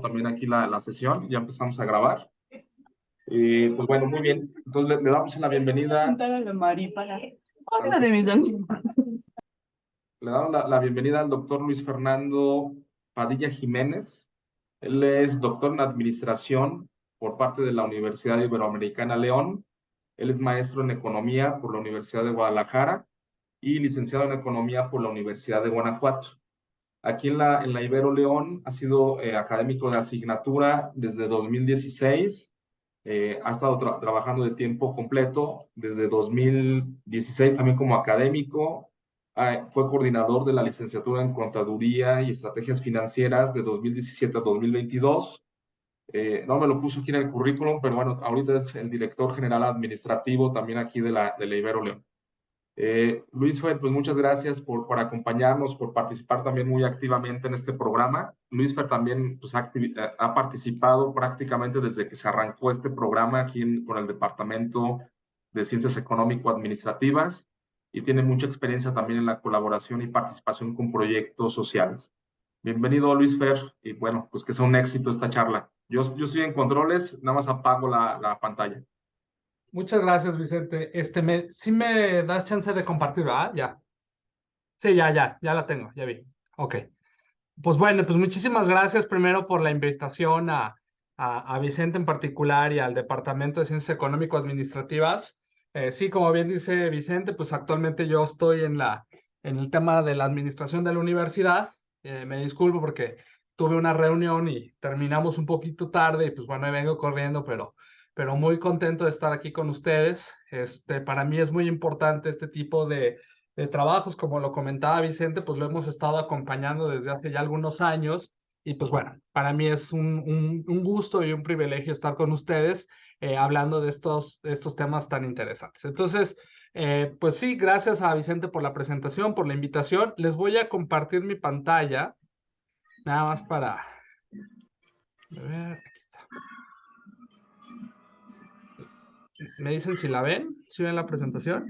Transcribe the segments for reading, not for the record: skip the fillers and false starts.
también aquí la sesión, ya empezamos a grabar. Pues bueno, muy bien. Entonces le damos la bienvenida. Le damos la bienvenida al doctor Luis Fernando Padilla Jiménez. Él es doctor en administración por parte de la Universidad Iberoamericana León. Él es maestro en economía por la Universidad de Guadalajara y licenciado en economía por la Universidad de Guanajuato. Aquí en la Ibero León ha sido académico de asignatura desde 2016. Ha estado trabajando de tiempo completo desde 2016 también como académico. Fue coordinador de la licenciatura en Contaduría y Estrategias Financieras de 2017 a 2022. No me lo puso aquí en el currículum, pero bueno, ahorita es el director general administrativo también aquí de la Ibero León. Luis Fer, pues muchas gracias por acompañarnos, por participar también muy activamente en este programa. Luis Fer también pues, ha participado prácticamente desde que se arrancó este programa aquí con el Departamento de Ciencias Económico-Administrativas y tiene mucha experiencia también en la colaboración y participación con proyectos sociales. Bienvenido, Luis Fer, y bueno, pues que sea un éxito esta charla. Yo estoy en controles, nada más apago la pantalla. Muchas gracias, Vicente. Sí me das chance de compartir, ¿verdad? Ya. Sí, ya la tengo, ya vi. Ok. Pues bueno, pues muchísimas gracias primero por la invitación a Vicente en particular y al Departamento de Ciencias Económico-Administrativas. Sí, como bien dice Vicente, pues actualmente yo estoy en el tema de la administración de la universidad. Me disculpo porque tuve una reunión y terminamos un poquito tarde y pues bueno, vengo corriendo, pero muy contento de estar aquí con ustedes. Para mí es muy importante este tipo de trabajos, como lo comentaba Vicente, pues lo hemos estado acompañando desde hace ya algunos años y pues bueno, para mí es un gusto y un privilegio estar con ustedes hablando de estos temas tan interesantes. Entonces, pues sí, gracias a Vicente por la presentación, por la invitación. Les voy a compartir mi pantalla, nada más para... A ver, aquí está. ¿Me dicen si la ven? ¿Sí ven la presentación?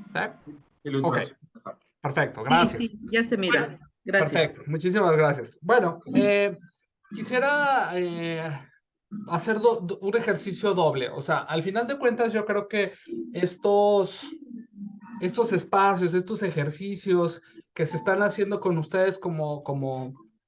¿Sí? Sí, Luis Ok, Fer. perfecto, Sí, gracias. sí, ya se mira. Gracias. Perfecto, muchísimas gracias. Bueno, quisiera hacer un ejercicio doble. O sea, al final de cuentas, yo creo que estos espacios, estos ejercicios que se están haciendo con ustedes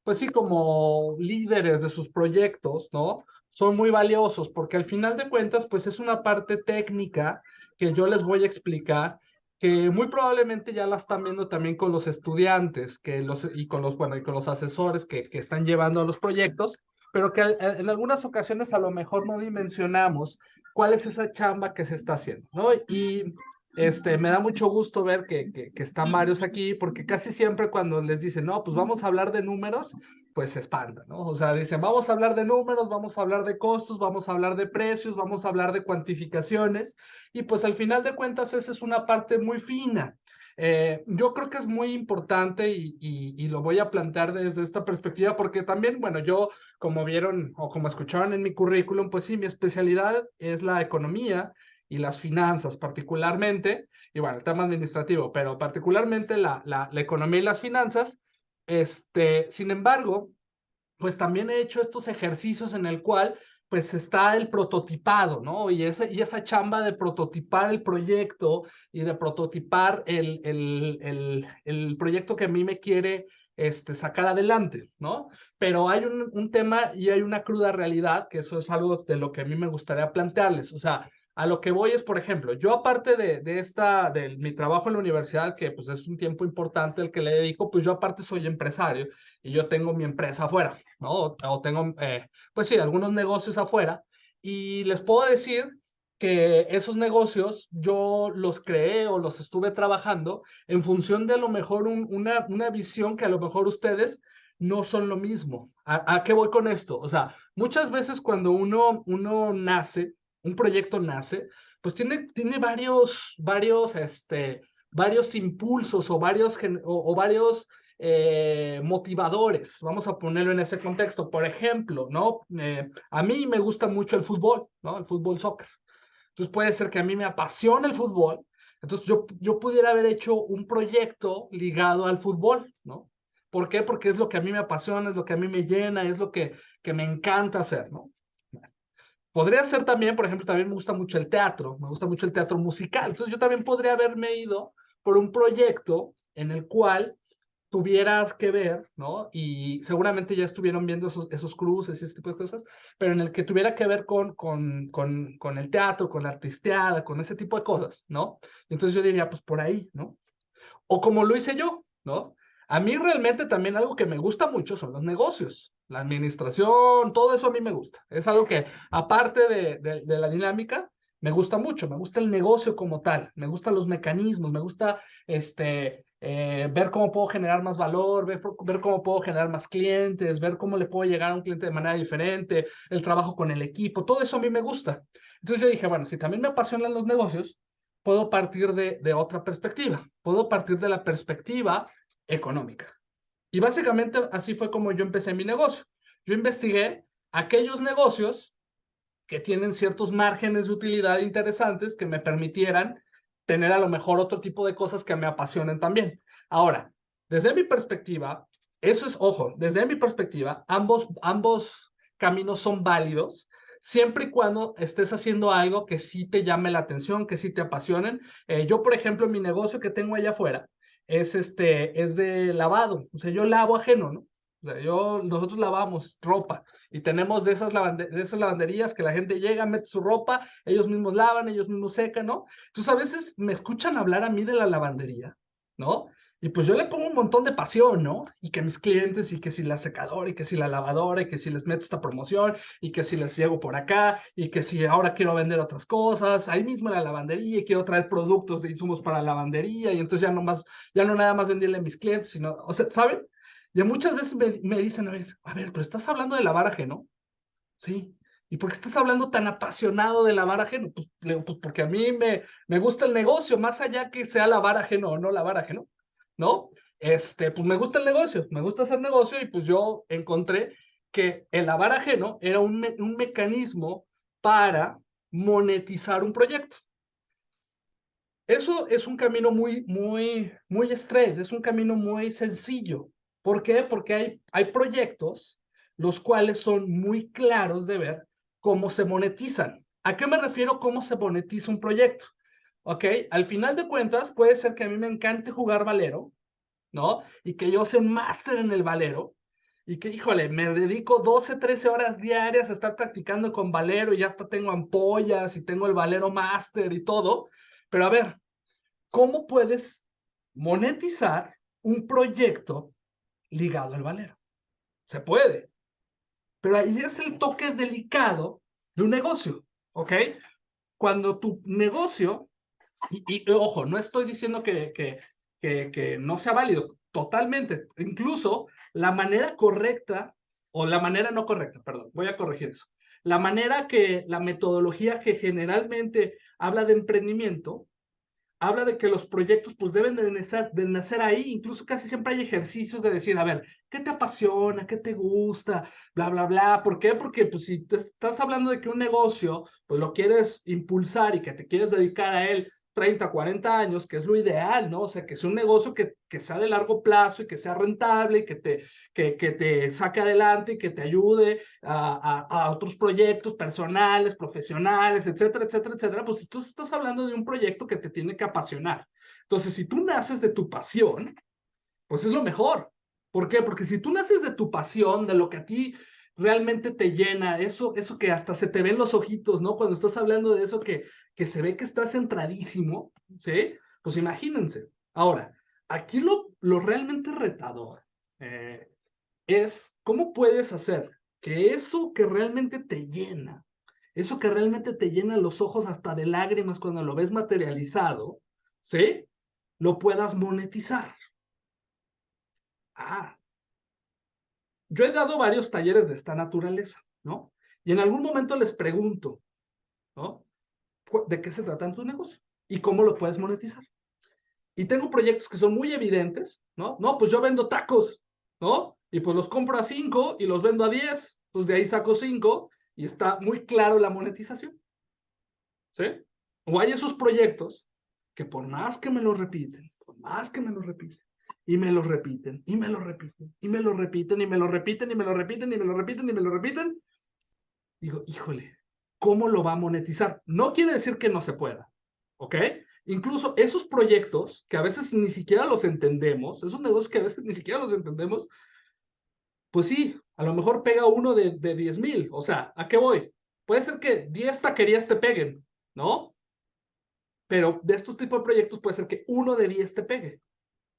pues sí, como líderes de sus proyectos, ¿no? Son muy valiosos porque al final de cuentas, pues es una parte técnica que yo les voy a explicar que muy probablemente ya la están viendo también con los estudiantes y con los asesores que están llevando a los proyectos, pero que en algunas ocasiones a lo mejor no dimensionamos cuál es esa chamba que se está haciendo, ¿no? Y me da mucho gusto ver que están varios aquí, porque casi siempre cuando les dicen, no, pues vamos a hablar de números, pues se espantan, ¿no? O sea, dicen, vamos a hablar de números, vamos a hablar de costos, vamos a hablar de precios, vamos a hablar de cuantificaciones, y pues al final de cuentas esa es una parte muy fina. Yo creo que es muy importante y lo voy a plantear desde esta perspectiva, porque también, bueno, yo, como vieron o como escucharon en mi currículum, pues sí, mi especialidad es la economía y las finanzas particularmente, y bueno, el tema administrativo, pero particularmente la economía y las finanzas. Sin embargo, pues también he hecho estos ejercicios en el cual pues está el prototipado, ¿no? Y esa chamba de prototipar el proyecto y de prototipar el proyecto que a mí me quiere sacar adelante, ¿no? Pero hay un tema y hay una cruda realidad, que eso es algo de lo que a mí me gustaría plantearles. O sea, a lo que voy es, por ejemplo, yo aparte de mi trabajo en la universidad, que pues es un tiempo importante el que le dedico, pues yo aparte soy empresario y yo tengo mi empresa afuera, ¿no? O tengo, pues sí, algunos negocios afuera. Y les puedo decir que esos negocios yo los creé o los estuve trabajando en función de a lo mejor una visión que a lo mejor ustedes no son lo mismo. ¿A qué voy con esto? O sea, muchas veces cuando uno nace, un proyecto nace, pues tiene varios impulsos o varios motivadores, vamos a ponerlo en ese contexto. Por ejemplo, ¿no? A mí me gusta mucho el fútbol, ¿no? El fútbol soccer. Entonces puede ser que a mí me apasione el fútbol, entonces yo pudiera haber hecho un proyecto ligado al fútbol, ¿no? ¿Por qué? Porque es lo que a mí me apasiona, es lo que a mí me llena, es lo que me encanta hacer, ¿no? Podría ser también, por ejemplo, también me gusta mucho el teatro, me gusta mucho el teatro musical. Entonces yo también podría haberme ido por un proyecto en el cual tuvieras que ver, ¿no? Y seguramente ya estuvieron viendo esos cruces y ese tipo de cosas, pero en el que tuviera que ver con el teatro, con la artisteada, con ese tipo de cosas, ¿no? Entonces yo diría, pues por ahí, ¿no? O como lo hice yo, ¿no? A mí realmente también algo que me gusta mucho son los negocios, la administración, todo eso a mí me gusta. Es algo que, aparte de la dinámica, me gusta mucho, me gusta el negocio como tal, me gustan los mecanismos, me gusta ver cómo puedo generar más valor, ver cómo puedo generar más clientes, ver cómo le puedo llegar a un cliente de manera diferente, el trabajo con el equipo, todo eso a mí me gusta. Entonces yo dije, bueno, si también me apasionan los negocios, puedo partir de otra perspectiva, puedo partir de la perspectiva económica. Y básicamente así fue como yo empecé mi negocio. Yo investigué aquellos negocios que tienen ciertos márgenes de utilidad interesantes que me permitieran tener a lo mejor otro tipo de cosas que me apasionen también. Ahora, desde mi perspectiva, eso es, ojo, desde mi perspectiva, ambos caminos son válidos siempre y cuando estés haciendo algo que sí te llame la atención, que sí te apasionen. Yo, por ejemplo, mi negocio que tengo allá afuera es de lavado, o sea, yo lavo ajeno, ¿no? O sea, nosotros lavamos ropa y tenemos de esas lavanderías que la gente llega, mete su ropa, ellos mismos lavan, ellos mismos secan, ¿no? Entonces a veces me escuchan hablar a mí de la lavandería, ¿no? Y pues yo le pongo un montón de pasión, ¿no? Y que mis clientes, y que si la secadora, y que si la lavadora, y que si les meto esta promoción, y que si les llego por acá, y que si ahora quiero vender otras cosas, ahí mismo en la lavandería, y quiero traer productos de insumos para la lavandería, y entonces ya no nada más venderle a mis clientes, sino, o sea, ¿saben? Y muchas veces me dicen, a ver, pero estás hablando de lavar ajeno. Sí. ¿Y por qué estás hablando tan apasionado de lavar ajeno? Pues, pues porque a mí me gusta el negocio, más allá que sea lavar ajeno o no lavar ajeno, ¿no? Pues me gusta el negocio, me gusta hacer negocio y pues yo encontré que el lavar ajeno era un mecanismo para monetizar un proyecto. Eso es un camino muy straight, es un camino muy sencillo. ¿Por qué? Porque hay proyectos los cuales son muy claros de ver cómo se monetizan. ¿A qué me refiero cómo se monetiza un proyecto? ¿Ok? Al final de cuentas, puede ser que a mí me encante jugar valero, ¿no? Y que yo sea un máster en el valero y que, híjole, me dedico 12, 13 horas diarias a estar practicando con valero y ya hasta tengo ampollas y tengo el valero máster y todo. Pero a ver, ¿cómo puedes monetizar un proyecto ligado al valero? Se puede, pero ahí es el toque delicado de un negocio, ¿ok? Cuando tu negocio, y ojo, no estoy diciendo que no sea válido, totalmente, incluso la manera correcta, o la manera no correcta, perdón, voy a corregir eso. La metodología que generalmente habla de emprendimiento, habla de que los proyectos pues deben de nacer ahí, incluso casi siempre hay ejercicios de decir, a ver, ¿qué te apasiona? ¿Qué te gusta? Bla, bla, bla. ¿Por qué? Porque pues si te estás hablando de que un negocio pues lo quieres impulsar y que te quieres dedicar a él 30, 40 años, que es lo ideal, ¿no? O sea, que sea un negocio que sea de largo plazo y que sea rentable y que te saque adelante y que te ayude a otros proyectos personales, profesionales, etcétera, etcétera, etcétera, pues tú estás hablando de un proyecto que te tiene que apasionar. Entonces, si tú naces de tu pasión, pues es lo mejor. ¿Por qué? Porque si tú naces de tu pasión, de lo que a ti realmente te llena, eso que hasta se te ven los ojitos, ¿no? Cuando estás hablando de eso que se ve que estás centradísimo, ¿sí? Pues imagínense. Ahora, aquí lo realmente retador es cómo puedes hacer que eso que realmente te llena, eso que realmente te llena los ojos hasta de lágrimas cuando lo ves materializado, ¿sí? Lo puedas monetizar. Ah, yo he dado varios talleres de esta naturaleza, ¿no? Y en algún momento les pregunto, ¿no? ¿De qué se trata tu negocio? ¿Y cómo lo puedes monetizar? Y tengo proyectos que son muy evidentes, ¿no? No, pues yo vendo tacos, ¿no? Y pues los compro a 5 y los vendo a 10, entonces de ahí saco 5 y está muy claro la monetización, ¿sí? O hay esos proyectos que por más que me lo repiten, por más que me lo repiten, y me lo repiten, y me lo repiten, y me lo repiten, y me lo repiten, y me lo repiten, y me lo repiten, y me lo repiten. Digo, híjole, ¿cómo lo va a monetizar? No quiere decir que no se pueda, ¿ok? Incluso esos proyectos que a veces ni siquiera los entendemos, esos negocios que a veces ni siquiera los entendemos, pues sí, a lo mejor pega uno de 10,000. O sea, ¿a qué voy? Puede ser que 10 taquerías te peguen, ¿no? Pero de estos tipos de proyectos puede ser que uno de 10 te pegue.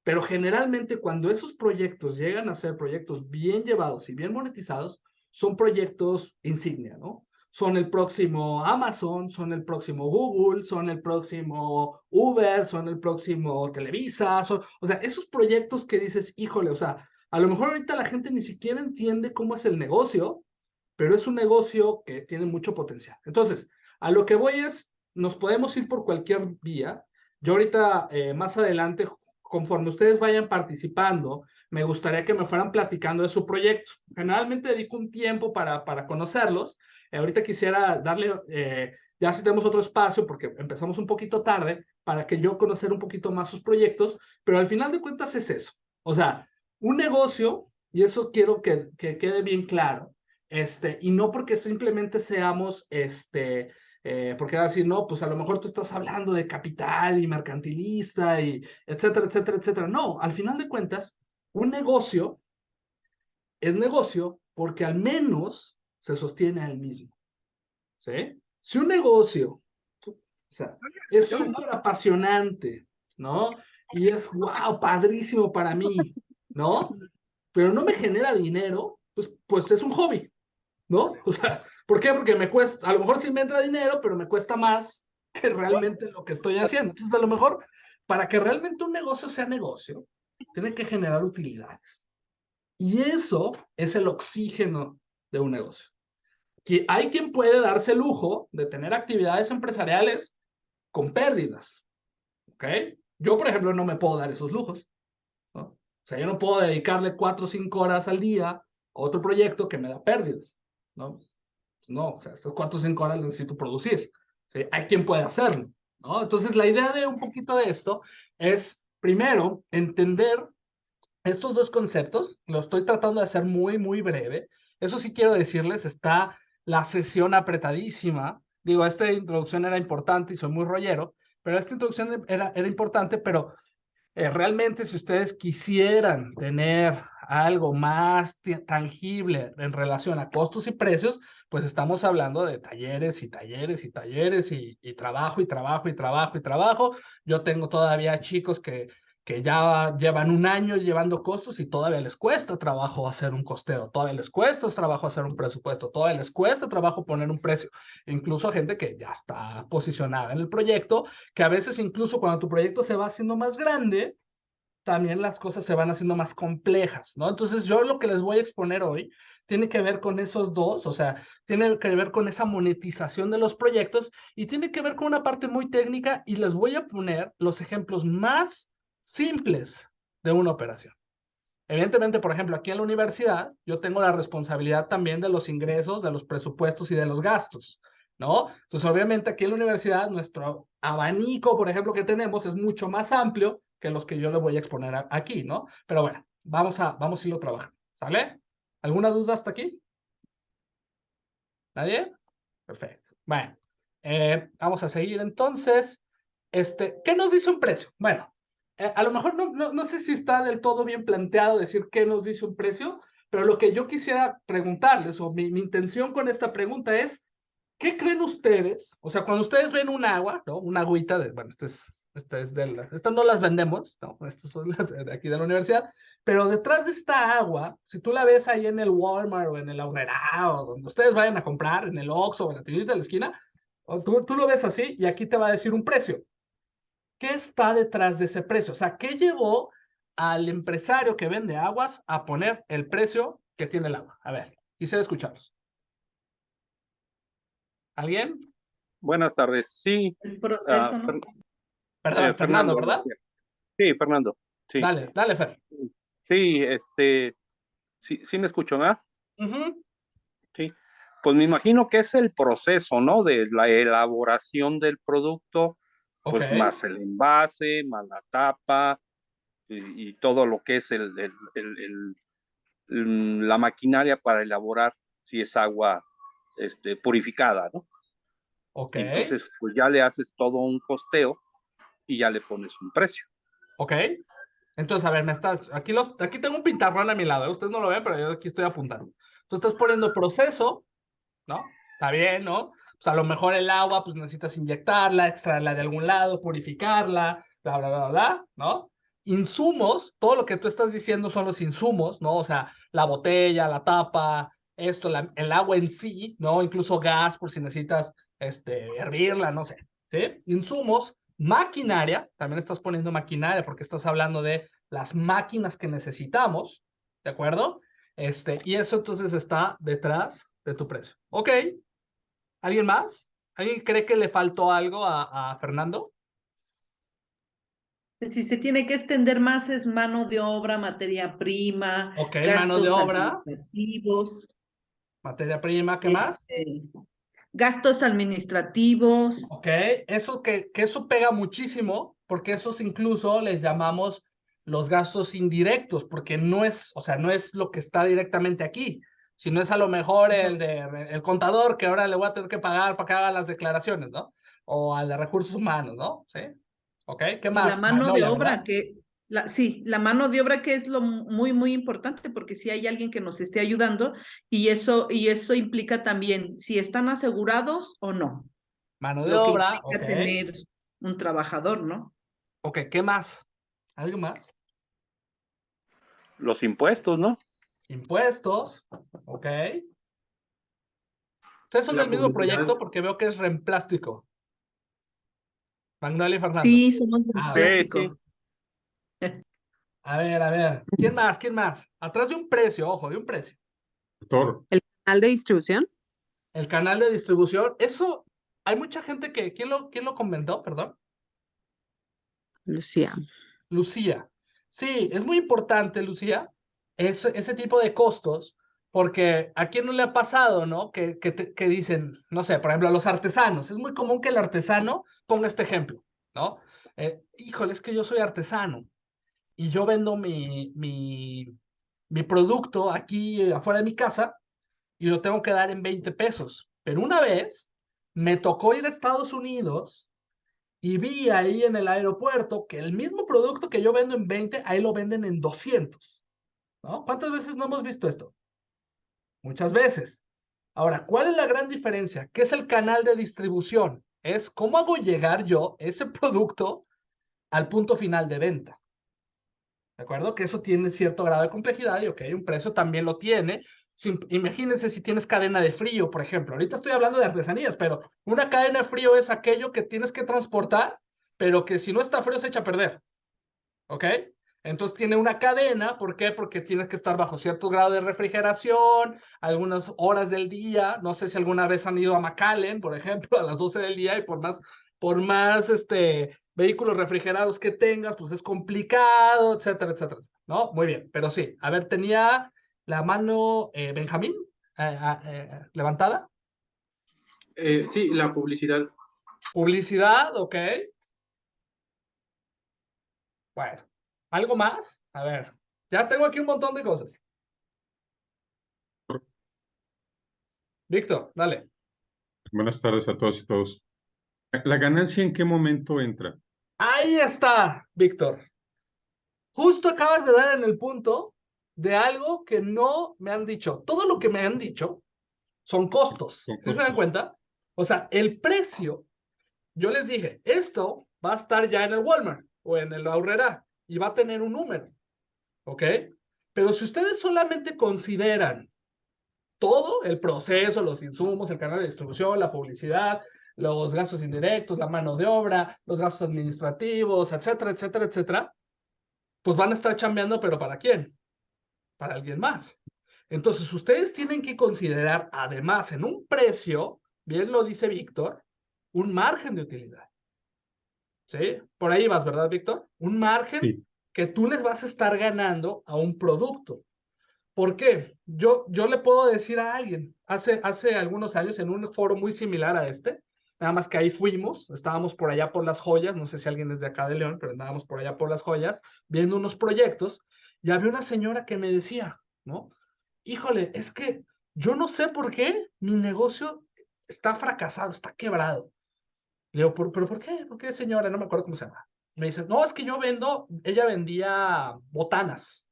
Pero generalmente cuando esos proyectos llegan a ser proyectos bien llevados y bien monetizados, son proyectos insignia, ¿no? Son el próximo Amazon, son el próximo Google, son el próximo Uber, son el próximo Televisa, o sea, esos proyectos que dices, híjole, o sea, a lo mejor ahorita la gente ni siquiera entiende cómo es el negocio, pero es un negocio que tiene mucho potencial. Entonces, a lo que voy es, nos podemos ir por cualquier vía. Yo ahorita, más adelante, conforme ustedes vayan participando, me gustaría que me fueran platicando de su proyecto. Generalmente dedico un tiempo para conocerlos. Ahorita quisiera darle, ya si tenemos otro espacio, porque empezamos un poquito tarde, para que yo conocer un poquito más sus proyectos, pero al final de cuentas es eso. O sea, un negocio, y eso quiero que quede bien claro, y no porque simplemente seamos, porque va a decir, no, pues a lo mejor tú estás hablando de capital y mercantilista y etcétera, etcétera, etcétera. No, al final de cuentas, un negocio es negocio porque al menos se sostiene a él mismo, ¿sí? Si un negocio, o sea, es súper apasionante, ¿no? Y es, wow, padrísimo para mí, ¿no? Pero no me genera dinero, pues es un hobby, ¿no? O sea, ¿por qué? Porque me cuesta, a lo mejor sí me entra dinero, pero me cuesta más que realmente lo que estoy haciendo. Entonces, a lo mejor, para que realmente un negocio sea negocio, tiene que generar utilidades. Y eso es el oxígeno de un negocio. Que hay quien puede darse el lujo de tener actividades empresariales con pérdidas, ¿ok? Yo, por ejemplo, no me puedo dar esos lujos, ¿no? O sea, yo no puedo dedicarle 4 o 5 horas al día a otro proyecto que me da pérdidas, ¿no? No, o sea, estas 4 o 5 horas necesito producir. ¿Sí? Hay quien puede hacerlo, ¿no? Entonces, la idea de un poquito de esto es, primero, entender estos dos conceptos. Lo estoy tratando de hacer muy, muy breve. Eso sí quiero decirles, está la sesión apretadísima. Digo, esta introducción era importante y soy muy rollero, pero esta introducción era importante, pero realmente, si ustedes quisieran tener algo más tangible en relación a costos y precios, pues estamos hablando de talleres y talleres y talleres y trabajo y trabajo y trabajo y trabajo. Yo tengo todavía chicos que ya llevan un año llevando costos y todavía les cuesta trabajo hacer un costeo, todavía les cuesta trabajo hacer un presupuesto, todavía les cuesta trabajo poner un precio. Incluso gente que ya está posicionada en el proyecto, que a veces incluso cuando tu proyecto se va haciendo más grande, también las cosas se van haciendo más complejas, ¿no? Entonces yo lo que les voy a exponer hoy tiene que ver con esos dos, o sea, tiene que ver con esa monetización de los proyectos y tiene que ver con una parte muy técnica y les voy a poner los ejemplos más simples de una operación. Evidentemente, por ejemplo, aquí en la universidad, yo tengo la responsabilidad también de los ingresos, de los presupuestos y de los gastos, ¿no? Entonces, obviamente, aquí en la universidad, nuestro abanico, por ejemplo, que tenemos es mucho más amplio que los que yo les voy a exponer aquí, ¿no? Pero bueno, vamos a irlo trabajando, ¿sale? ¿Alguna duda hasta aquí? ¿Nadie? Perfecto. Bueno, vamos a seguir entonces. ¿Qué nos dice un precio? Bueno, a lo mejor no sé si está del todo bien planteado decir qué nos dice un precio, pero lo que yo quisiera preguntarles, o mi intención con esta pregunta es, ¿qué creen ustedes? O sea, cuando ustedes ven un agua, ¿no? Una agüita, bueno, estas no las vendemos, ¿no? Estas son las de aquí de la universidad, pero detrás de esta agua, si tú la ves ahí en el Walmart o en el Aurrerá o donde ustedes vayan a comprar, en el Oxxo o en la tiendita de la esquina, o tú lo ves así y aquí te va a decir un precio. ¿Qué está detrás de ese precio? O sea, ¿qué llevó al empresario que vende aguas a poner el precio que tiene el agua? A ver, quisiera escucharlos. ¿Alguien? Buenas tardes. Sí, El proceso, ¿no? Perdón, Fernando, ¿verdad? Sí, Fernando. Sí. Dale, Fer. Sí, sí me escucho, ¿verdad? Ujú. Sí. Pues me imagino que es el proceso, ¿no? De la elaboración del producto, pues Ok. más el envase, más la tapa, y todo lo que es la maquinaria para elaborar si es agua purificada, ¿no? Ok. Y entonces, pues ya le haces todo un costeo y ya le pones un precio. Ok. Entonces, a ver, aquí tengo un pintarrón a mi lado, ¿eh? Ustedes no lo ven, pero yo aquí estoy apuntando. Tú estás poniendo proceso, ¿no? Está bien, ¿no? Pues a lo mejor el agua, pues necesitas inyectarla, extraerla de algún lado, purificarla, bla, bla, bla, bla, ¿no? Insumos, todo lo que tú estás diciendo son los insumos, ¿no? O sea, la botella, la tapa, esto, el agua en sí, ¿no? Incluso gas, por si necesitas, hervirla, no sé, ¿sí? Insumos, maquinaria, también estás poniendo maquinaria porque estás hablando de las máquinas que necesitamos, ¿de acuerdo? Y eso entonces está detrás de tu precio. Ok. ¿Alguien más? ¿Alguien cree que le faltó algo a Fernando? Si se tiene que extender más es mano de obra, materia prima, Ok, mano de gastos obra, administrativos, materia prima, ¿qué más? gastos administrativos. Ok, eso que eso pega muchísimo, porque esos incluso les llamamos los gastos indirectos, porque no es, o sea, no es lo que está directamente aquí, sino es a lo mejor el contador que ahora le voy a tener que pagar para que haga las declaraciones, ¿no? O al de recursos humanos, ¿no? ¿Sí? Ok, ¿qué Y la más? mano de Magnolia, obra, ¿verdad? sí, la mano de obra que es lo muy, muy importante, porque si hay alguien que nos esté ayudando, y eso implica también si están asegurados o no, Mano de lo que obra, implica ok. tener un trabajador, ¿no? Ok, ¿qué más? ¿Algo más? Los impuestos, ¿no? Impuestos, ok. Ustedes son La del mismo publicidad. proyecto porque veo que es Reemplástico. Magnolia y Fernando. Sí, somos de Ah, ok. Sí, sí. plástico. A ver, a ver. ¿Quién más? ¿Quién más? Atrás de un precio, ojo, de un precio. Doctor, ¿El canal de distribución? El canal de distribución, eso, hay mucha gente que, ¿quién lo comentó? Perdón. Lucía. Lucía. Sí, es muy importante, Lucía, ese tipo de costos, porque a quién no le ha pasado, ¿no? Que dicen, no sé, por ejemplo, a los artesanos. Es muy común que el artesano ponga este ejemplo, ¿no? Híjole, es que yo soy artesano y yo vendo mi producto aquí afuera de mi casa y lo tengo que dar en 20 pesos. Pero una vez me tocó ir a Estados Unidos y vi ahí en el aeropuerto que el mismo producto que yo vendo en 20, ahí lo venden en 200, ¿no? ¿Cuántas veces no hemos visto esto? Muchas veces. Ahora, ¿cuál es la gran diferencia? ¿Qué es el canal de distribución? Es cómo hago llegar yo ese producto al punto final de venta. ¿De acuerdo? Que eso tiene cierto grado de complejidad y, ok, un precio también lo tiene. Imagínense si tienes cadena de frío, por ejemplo. Ahorita estoy hablando de artesanías, pero una cadena de frío es aquello que tienes que transportar, pero que si no está frío se echa a perder. ¿Ok? Entonces tiene una cadena, ¿por qué? Porque tienes que estar bajo cierto grado de refrigeración, algunas horas del día. No sé si alguna vez han ido a McAllen, por ejemplo, a las 12 del día y por más vehículos refrigerados que tengas, pues es complicado, etcétera, etcétera, ¿no? Muy bien, pero sí, a ver, tenía la mano Benjamín levantada. sí, la publicidad. Publicidad, ok. Bueno, ¿algo más? A ver, ya tengo aquí un montón de cosas. Víctor, dale. Buenas tardes a todos y todos. ¿La ganancia en qué momento entra? Ahí está, Víctor. Justo acabas de dar en el punto de algo que no me han dicho. Todo lo que me han dicho son costos. Con ¿Sí se dan costos. cuenta? O sea, el precio, yo les dije, esto va a estar ya en el Walmart o en el Aurrera y va a tener un número, ¿ok? Pero si ustedes solamente consideran todo el proceso, los insumos, el canal de distribución, la publicidad, los gastos indirectos, la mano de obra, los gastos administrativos, etcétera, etcétera, etcétera, pues van a estar chambeando, pero ¿para quién? Para alguien más. Entonces, ustedes tienen que considerar, además, en un precio, bien lo dice Víctor, un margen de utilidad. ¿Sí? Por ahí vas, ¿verdad, Víctor? Un margen Sí, que tú les vas a estar ganando a un producto. ¿Por qué? Yo le puedo decir a alguien, hace algunos años, en un foro muy similar a este, nada más que ahí fuimos, estábamos por allá por Las Joyas, no sé si alguien es de acá de León, pero andábamos por allá por Las Joyas, viendo unos proyectos, y había una señora que me decía, ¿no? Híjole, es que yo no sé por qué mi negocio está fracasado, está quebrado. Le digo, ¿pero por qué? ¿Por qué, señora? No me acuerdo cómo se llama. Me dice, no, es que yo vendo, ella vendía botanas,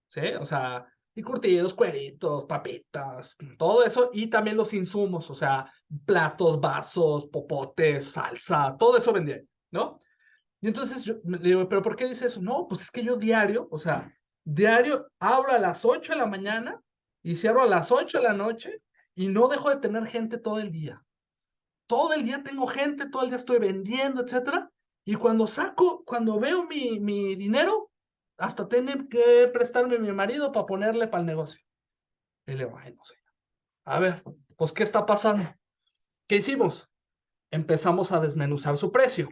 ¿sí? O sea, y curtidos, cueritos, papitas, todo eso, y también los insumos, o sea, platos, vasos, popotes, salsa, todo eso vendía, ¿no? Y entonces yo le digo, ¿pero por qué dice eso? No, pues es que yo diario, o sea, diario abro a las 8 de la mañana y cierro a las 8 de la noche y no dejo de tener gente todo el día. Todo el día tengo gente, todo el día estoy vendiendo, etcétera. Y cuando veo mi dinero, hasta tiene que prestarme mi marido para ponerle para el negocio. Y le digo, ay, no sé. A ver, pues, ¿qué está pasando? ¿Qué hicimos? Empezamos a desmenuzar su precio,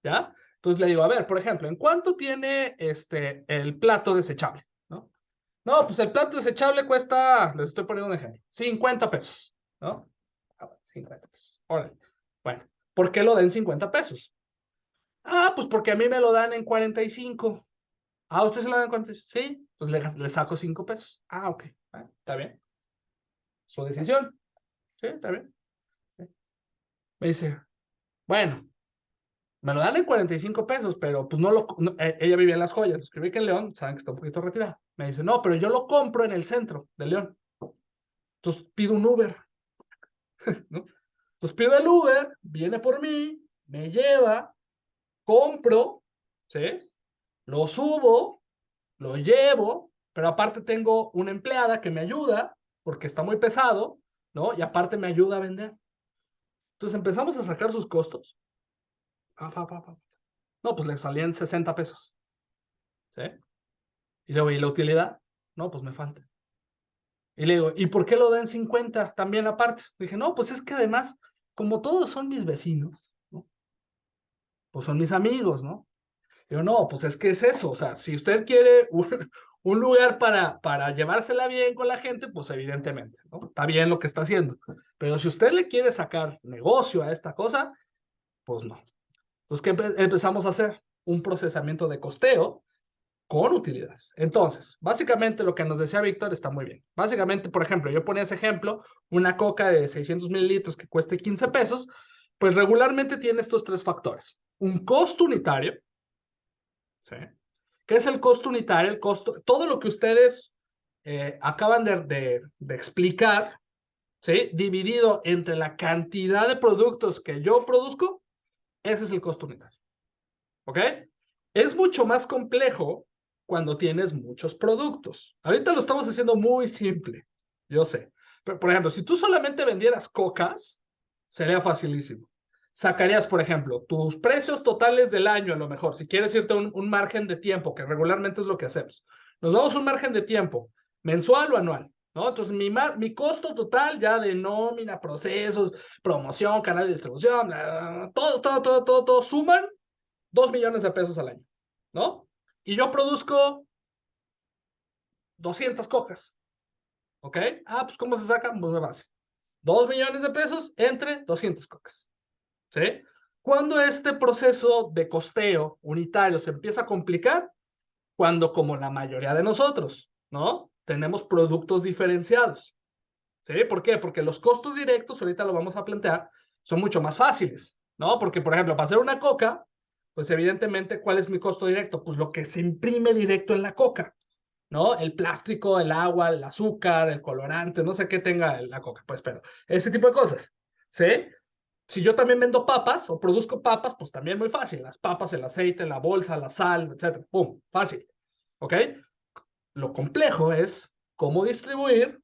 ¿ya? Entonces le digo, a ver, por ejemplo, ¿en cuánto tiene el plato desechable? ¿No? No, pues el plato desechable cuesta, les estoy poniendo un ejemplo, 50 pesos, ¿no? 50 pesos. Órale. Bueno, ¿por qué lo den 50 pesos? Ah, pues porque a mí me lo dan en 45. Ah, ¿usted se lo dan en 45? Sí, pues le saco 5 pesos. Ah, ok. Está bien. Su decisión. Sí, está bien. Sí. Me dice, bueno, me lo dan en 45 pesos, pero pues ella vivía en Las Joyas, los que viven en León, saben que está un poquito retirada. Me dice, no, pero yo lo compro en el centro de León. Entonces pido un Uber, ¿no? Entonces pido el Uber, viene por mí, me lleva, compro, ¿sí? Lo subo, lo llevo, pero aparte tengo una empleada que me ayuda porque está muy pesado, ¿no? Y aparte me ayuda a vender. Entonces empezamos a sacar sus costos. No, pues le salían 60 pesos, ¿sí? Y luego, ¿y la utilidad? No, pues me falta. Y le digo, ¿y por qué lo dan 50 también aparte? Dije, no, pues es que además, como todos son mis vecinos, ¿no? Pues son mis amigos, ¿no? Yo, no, pues es que es eso, o sea, si usted quiere un lugar para llevársela bien con la gente, pues evidentemente, ¿no? Está bien lo que está haciendo. Pero si usted le quiere sacar negocio a esta cosa, pues no. Entonces, ¿qué empezamos a hacer? Un procesamiento de costeo con utilidades. Entonces, básicamente lo que nos decía Víctor está muy bien. Básicamente, por ejemplo, yo ponía ese ejemplo, una coca de 600 mililitros que cueste 15 pesos, pues regularmente tiene estos tres factores. Un costo unitario, ¿sí? ¿Qué es el costo unitario? El costo, todo lo que ustedes acaban de explicar, ¿sí? Dividido entre la cantidad de productos que yo produzco, ese es el costo unitario. ¿Ok? Es mucho más complejo cuando tienes muchos productos. Ahorita lo estamos haciendo muy simple, yo sé. Pero, por ejemplo, si tú solamente vendieras cocas, sería facilísimo. Sacarías, por ejemplo, tus precios totales del año, a lo mejor, si quieres irte a un margen de tiempo, que regularmente es lo que hacemos. Nos damos un margen de tiempo, mensual o anual, ¿no? Entonces, mi costo total ya de nómina, procesos, promoción, canal de distribución, todo, suman 2 millones de pesos al año, ¿no? Y yo produzco 200 cocas, ¿ok? Ah, pues ¿cómo se sacan? Pues muy fácil. 2 millones de pesos entre 200 cocas, ¿sí? Cuando este proceso de costeo unitario se empieza a complicar, cuando como la mayoría de nosotros, ¿no? Tenemos productos diferenciados, ¿sí? ¿Por qué? Porque los costos directos, ahorita lo vamos a plantear, son mucho más fáciles, ¿no? Porque, por ejemplo, para hacer una coca, pues evidentemente, ¿cuál es mi costo directo? Pues lo que se imprime directo en la coca, ¿no? El plástico, el agua, el azúcar, el colorante, no sé qué tenga la coca, pues, pero ese tipo de cosas, ¿sí? Si yo también vendo papas o produzco papas, pues también muy fácil. Las papas, el aceite, la bolsa, la sal, etcétera. ¡Pum! Fácil, ¿ok? Lo complejo es cómo distribuir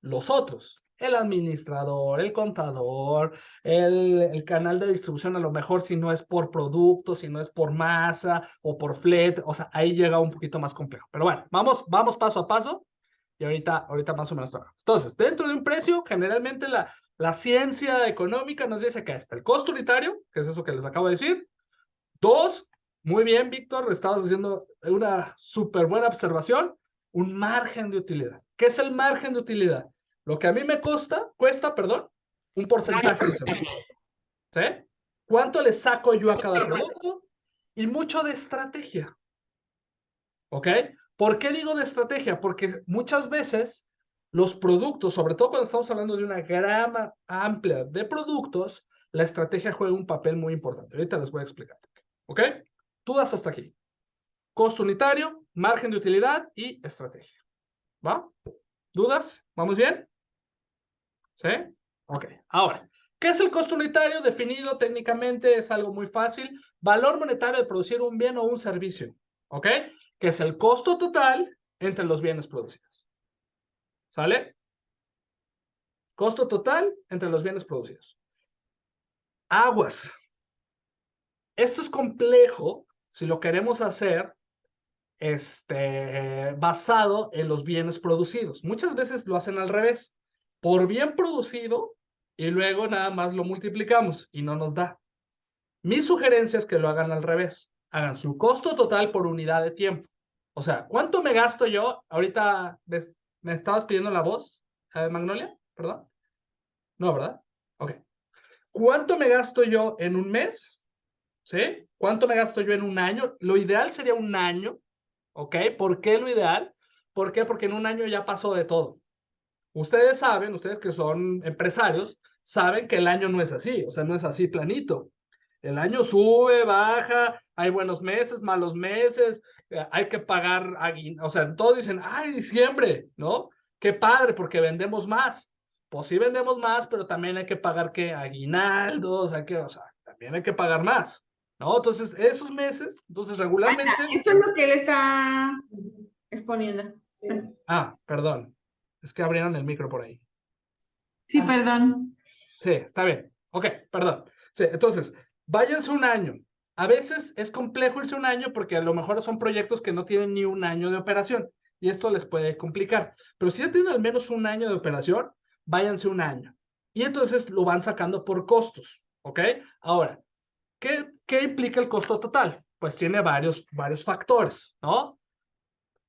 los otros. El administrador, el contador, el canal de distribución, a lo mejor si no es por producto, si no es por masa o por flete, o sea, ahí llega un poquito más complejo. Pero bueno, vamos paso a paso y ahorita más o menos trabajamos. Entonces, dentro de un precio, generalmente la ciencia económica nos dice que está el costo unitario, que es eso que les acabo de decir. 2, muy bien, Víctor, estabas haciendo una súper buena observación, un margen de utilidad. ¿Qué es el margen de utilidad? Lo que a mí me cuesta, un porcentaje de eso. ¿Sí? ¿Cuánto le saco yo a cada producto? Y mucho de estrategia. ¿Ok? ¿Por qué digo de estrategia? Porque muchas veces los productos, sobre todo cuando estamos hablando de una gama amplia de productos, la estrategia juega un papel muy importante. Ahorita les voy a explicar. ¿Ok? Dudas hasta aquí. Costo unitario, margen de utilidad y estrategia. ¿Va? ¿Dudas? ¿Vamos bien? ¿Sí? Ok. Ahora, ¿qué es el costo unitario? Definido técnicamente es algo muy fácil. Valor monetario de producir un bien o un servicio. ¿Ok? Que es el costo total entre los bienes producidos. ¿Sale? Costo total entre los bienes producidos. Aguas. Esto es complejo si lo queremos hacer basado en los bienes producidos. Muchas veces lo hacen al revés. Por bien producido y luego nada más lo multiplicamos y no nos da. Mi sugerencia es que lo hagan al revés. Hagan su costo total por unidad de tiempo. O sea, ¿cuánto me gasto yo? Ahorita me estabas pidiendo la voz, Magnolia, perdón. No, ¿verdad? Ok. ¿Cuánto me gasto yo en un mes? ¿Sí? ¿Cuánto me gasto yo en un año? Lo ideal sería un año. ¿Ok? ¿Por qué lo ideal? ¿Por qué? Porque en un año ya pasó de todo. Ustedes saben, ustedes que son empresarios, saben que el año no es así, o sea, no es así planito. El año sube, baja, hay buenos meses, malos meses, hay que pagar, o sea, todos dicen, ay, diciembre, ¿no? Qué padre, porque vendemos más. Pues sí vendemos más, pero también hay que pagar, ¿qué? Aguinaldos, o sea, también hay que pagar más, ¿no? Entonces, esos meses, entonces regularmente... Esto es lo que él está exponiendo. Sí. Ah, perdón, es que abrieron el micro por ahí. Sí, perdón. Sí, está bien. Ok, perdón. Sí, entonces, váyanse un año. A veces es complejo irse un año porque a lo mejor son proyectos que no tienen ni un año de operación y esto les puede complicar. Pero si ya tienen al menos un año de operación, váyanse un año. Y entonces lo van sacando por costos, ¿ok? Ahora, ¿qué implica el costo total? Pues tiene varios factores, ¿no?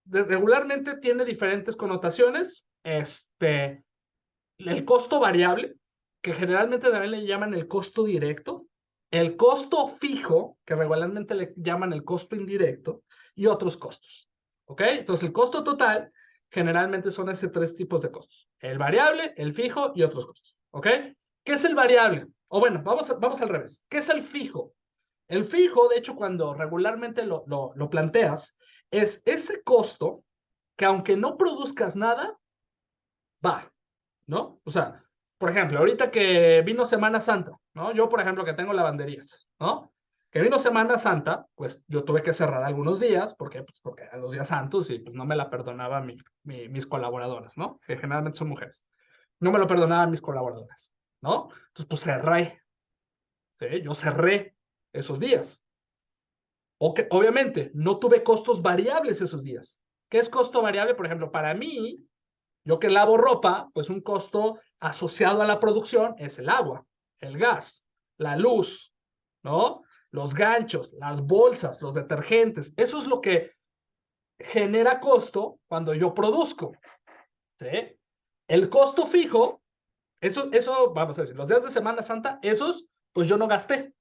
Regularmente tiene diferentes connotaciones. El costo variable, que generalmente también le llaman el costo directo, el costo fijo, que regularmente le llaman el costo indirecto, y otros costos. ¿Ok? Entonces, el costo total generalmente son esos tres tipos de costos. El variable, el fijo y otros costos. ¿Ok? ¿Qué es el variable? O bueno, vamos al revés. ¿Qué es el fijo? El fijo, de hecho, cuando regularmente lo planteas, es ese costo que aunque no produzcas nada, va, ¿no? O sea, por ejemplo, ahorita que vino Semana Santa, ¿no? Yo, por ejemplo, que tengo lavanderías, ¿no? Que vino Semana Santa, pues yo tuve que cerrar algunos días, ¿por qué? Pues porque eran los días santos y pues no me la perdonaba mis colaboradoras, ¿no? Que generalmente son mujeres. No me lo perdonaban mis colaboradoras, ¿no? Entonces, pues cerré, ¿sí? Yo cerré esos días. Obviamente, no tuve costos variables esos días. ¿Qué es costo variable? Por ejemplo, para mí, yo que lavo ropa, pues un costo asociado a la producción es el agua, el gas, la luz, ¿no? Los ganchos, las bolsas, los detergentes. Eso es lo que genera costo cuando yo produzco, ¿sí? El costo fijo, eso, vamos a decir, los días de Semana Santa, esos, pues yo no gasté,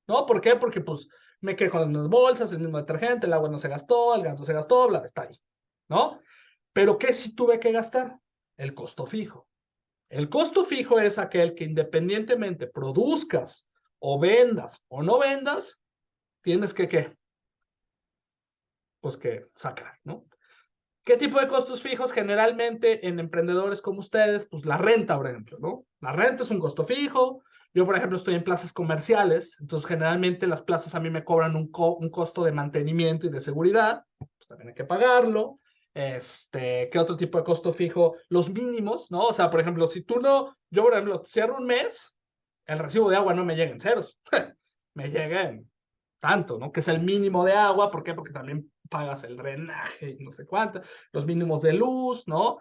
¿no? ¿Por qué? Porque pues me quedé con las mismas bolsas, el mismo detergente, el agua no se gastó, el gas no se gastó, bla, está ahí, ¿no? Pero ¿qué sí tuve que gastar? El costo fijo. El costo fijo es aquel que independientemente produzcas o vendas o no vendas, tienes que, ¿qué? Pues que sacar, ¿no? ¿Qué tipo de costos fijos? Generalmente en emprendedores como ustedes, pues la renta, por ejemplo, ¿no? La renta es un costo fijo. Yo, por ejemplo, estoy en plazas comerciales, entonces generalmente las plazas a mí me cobran un costo de mantenimiento y de seguridad, pues también hay que pagarlo. ¿Qué otro tipo de costo fijo? Los mínimos, ¿no? O sea, por ejemplo, si tú no, yo, por ejemplo, cierro un mes, el recibo de agua no me llega en ceros, me llega en tanto, ¿no? Que es el mínimo de agua, ¿por qué? Porque también pagas el drenaje y no sé cuánto, los mínimos de luz, ¿no?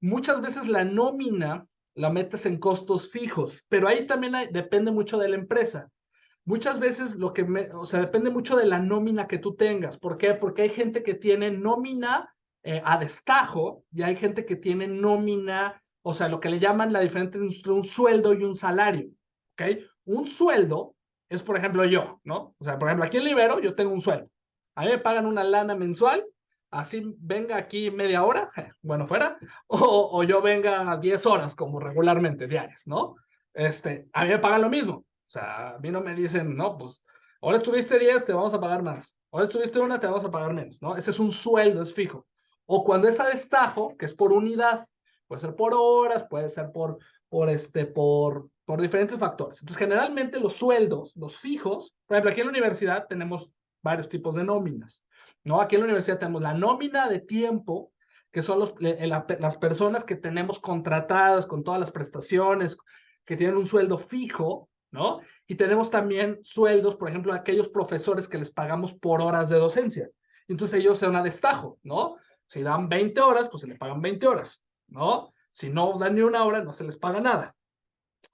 Muchas veces la nómina la metes en costos fijos, pero ahí también depende mucho de la empresa. Muchas veces o sea, depende mucho de la nómina que tú tengas. ¿Por qué? Porque hay gente que tiene nómina a destajo y hay gente que tiene nómina, o sea, lo que le llaman la diferencia entre un sueldo y un salario, ¿ok? Un sueldo es, por ejemplo, yo, ¿no? O sea, por ejemplo, aquí en Libero yo tengo un sueldo. A mí me pagan una lana mensual, así venga aquí media hora, bueno, fuera, o yo venga 10 horas como regularmente, diarias, ¿no? A mí me pagan lo mismo. O sea, a mí no me dicen, no, pues, ahora estuviste 10, te vamos a pagar más. Ahora estuviste una, te vamos a pagar menos, ¿no? Ese es un sueldo, es fijo. O cuando es a destajo, que es por unidad, puede ser por horas, puede ser por diferentes factores. Entonces, generalmente los sueldos, los fijos, por ejemplo, aquí en la universidad tenemos varios tipos de nóminas, ¿no? Aquí en la universidad tenemos la nómina de tiempo, que son las personas que tenemos contratadas con todas las prestaciones, que tienen un sueldo fijo, ¿no? Y tenemos también sueldos, por ejemplo, a aquellos profesores que les pagamos por horas de docencia. Entonces ellos se dan a destajo, ¿no? Si dan 20 horas, pues se les pagan 20 horas, ¿no? Si no dan ni una hora, no se les paga nada.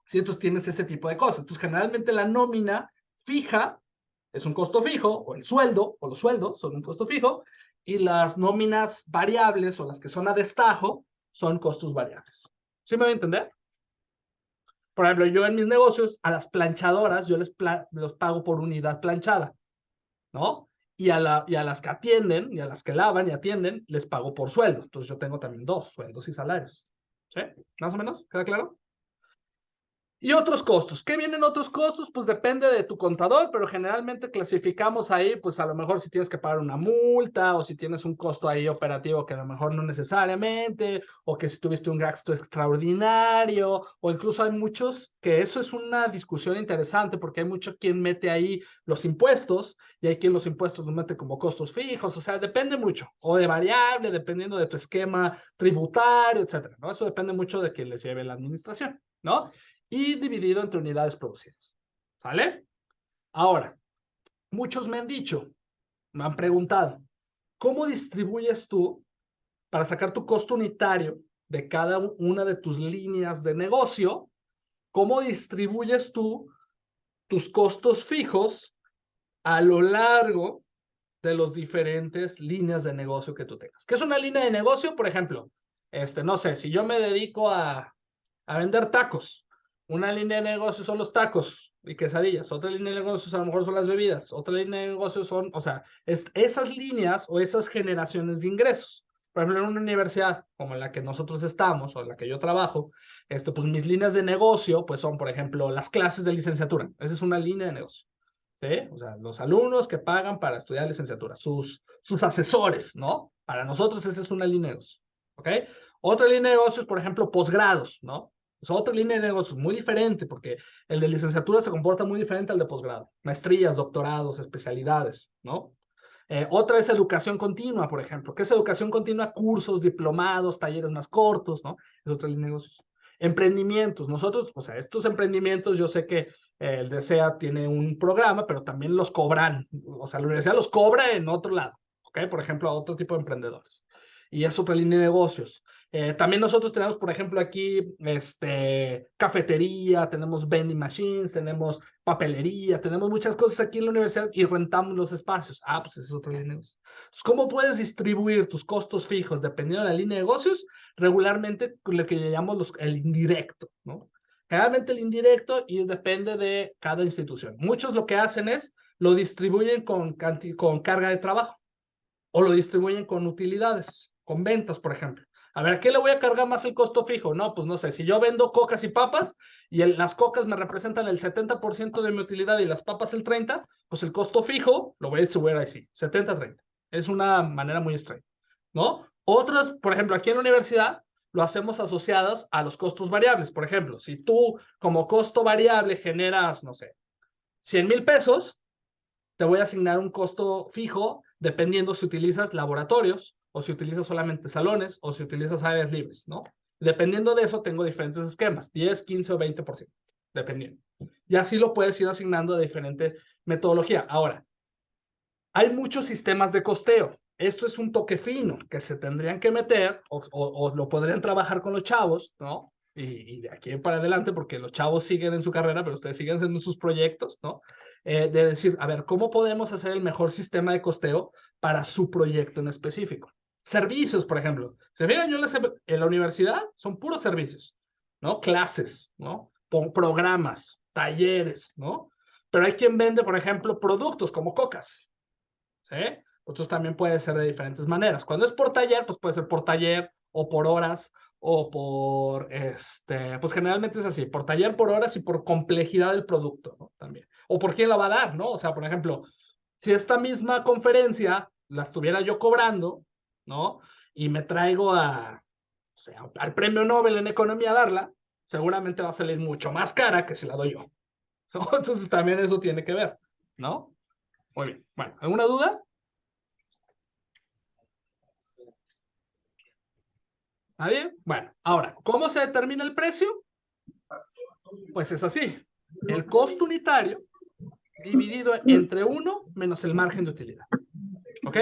¿Sí? Entonces tienes ese tipo de cosas. Entonces generalmente la nómina fija es un costo fijo, o el sueldo, o los sueldos son un costo fijo, y las nóminas variables o las que son a destajo son costos variables. ¿Sí me voy a entender? Por ejemplo, yo en mis negocios, a las planchadoras, yo los pago por unidad planchada, ¿no? Y a las que atienden, y a las que lavan y atienden, les pago por sueldo. Entonces yo tengo también 2 sueldos y salarios. ¿Sí? ¿Más o menos? ¿Queda claro? Y otros costos. ¿Qué vienen otros costos? Pues depende de tu contador, pero generalmente clasificamos ahí, pues a lo mejor si tienes que pagar una multa o si tienes un costo ahí operativo que a lo mejor no necesariamente, o que si tuviste un gasto extraordinario, o incluso hay muchos que eso es una discusión interesante porque hay mucho quien mete ahí los impuestos y hay quien los impuestos los mete como costos fijos, o sea, depende mucho, o de variable, dependiendo de tu esquema tributario, etcétera, ¿no? Eso depende mucho de que les lleve la administración, ¿no? Y dividido entre unidades producidas. ¿Sale? Ahora, muchos me han dicho, me han preguntado, ¿cómo distribuyes tú para sacar tu costo unitario de cada una de tus líneas de negocio? ¿Cómo distribuyes tú tus costos fijos a lo largo de las diferentes líneas de negocio que tú tengas? ¿Qué es una línea de negocio? Por ejemplo, no sé, si yo me dedico a vender tacos, una línea de negocio son los tacos y quesadillas, otra línea de negocios a lo mejor son las bebidas, otra línea de negocios son, o sea, esas líneas o esas generaciones de ingresos. Por ejemplo, en una universidad como la que nosotros estamos o la que yo trabajo, pues mis líneas de negocio pues son, por ejemplo, las clases de licenciatura. Esa es una línea de negocio. ¿Sí? O sea, los alumnos que pagan para estudiar licenciatura, sus asesores, ¿no? Para nosotros esa es una línea de negocio, ¿ok? Otra línea de negocios, por ejemplo, posgrados, ¿no? Es otra línea de negocios muy diferente porque el de licenciatura se comporta muy diferente al de posgrado. Maestrías, doctorados, especialidades, ¿no? Otra es educación continua, por ejemplo. ¿Qué es educación continua? Cursos, diplomados, talleres más cortos, ¿no? Es otra línea de negocios. Emprendimientos. Nosotros, o sea, estos emprendimientos yo sé que el DSEA tiene un programa, pero también los cobran. O sea, la universidad los cobra en otro lado, ¿ok? Por ejemplo, a otro tipo de emprendedores. Y es otra línea de negocios. También nosotros tenemos, por ejemplo, aquí cafetería, tenemos vending machines, tenemos papelería, tenemos muchas cosas aquí en la universidad y rentamos los espacios. Ah, pues ese es otro línea de negocios. Entonces, ¿cómo puedes distribuir tus costos fijos dependiendo de la línea de negocios? Regularmente con lo que llamamos el indirecto, ¿no? Generalmente el indirecto y depende de cada institución. Muchos lo que hacen es lo distribuyen con carga de trabajo o lo distribuyen con utilidades, con ventas, por ejemplo. A ver, ¿a qué le voy a cargar más el costo fijo? No, pues no sé, si yo vendo cocas y papas y las cocas me representan el 70% de mi utilidad y las papas el 30%, pues el costo fijo lo voy a distribuir así, 70-30. Es una manera muy extraña, ¿no? Otras, por ejemplo, aquí en la universidad lo hacemos asociadas a los costos variables. Por ejemplo, si tú como costo variable generas, no sé, 100,000 pesos, te voy a asignar un costo fijo dependiendo si utilizas laboratorios o si utilizas solamente salones o si utilizas áreas libres, ¿no? Dependiendo de eso, tengo diferentes esquemas, 10, 15 o 20%, dependiendo. Y así lo puedes ir asignando de diferente metodología. Ahora, hay muchos sistemas de costeo. Esto es un toque fino que se tendrían que meter o lo podrían trabajar con los chavos, ¿no? Y de aquí para adelante, porque los chavos siguen en su carrera, pero ustedes siguen haciendo sus proyectos, ¿no? De decir, a ver, ¿cómo podemos hacer el mejor sistema de costeo para su proyecto en específico? Servicios, por ejemplo. Se fijan, en la universidad son puros servicios, ¿no? Clases, ¿no? Programas, talleres, ¿no? Pero hay quien vende, por ejemplo, productos como cocas, ¿sí? Entonces también puede ser de diferentes maneras. Cuando es por taller, pues puede ser por taller o por horas o por, pues generalmente es así, por taller, por horas y por complejidad del producto, ¿no? También. O por quién la va a dar, ¿no? O sea, por ejemplo, si esta misma conferencia la estuviera yo cobrando, ¿no? Y me traigo o sea, al premio Nobel en economía a darla, seguramente va a salir mucho más cara que si la doy yo, ¿no? Entonces también eso tiene que ver, ¿no? Muy bien. Bueno, ¿alguna duda? ¿Nadie? Bueno, ahora, ¿cómo se determina el precio? Pues es así. El costo unitario dividido entre 1 menos el margen de utilidad. ¿Ok?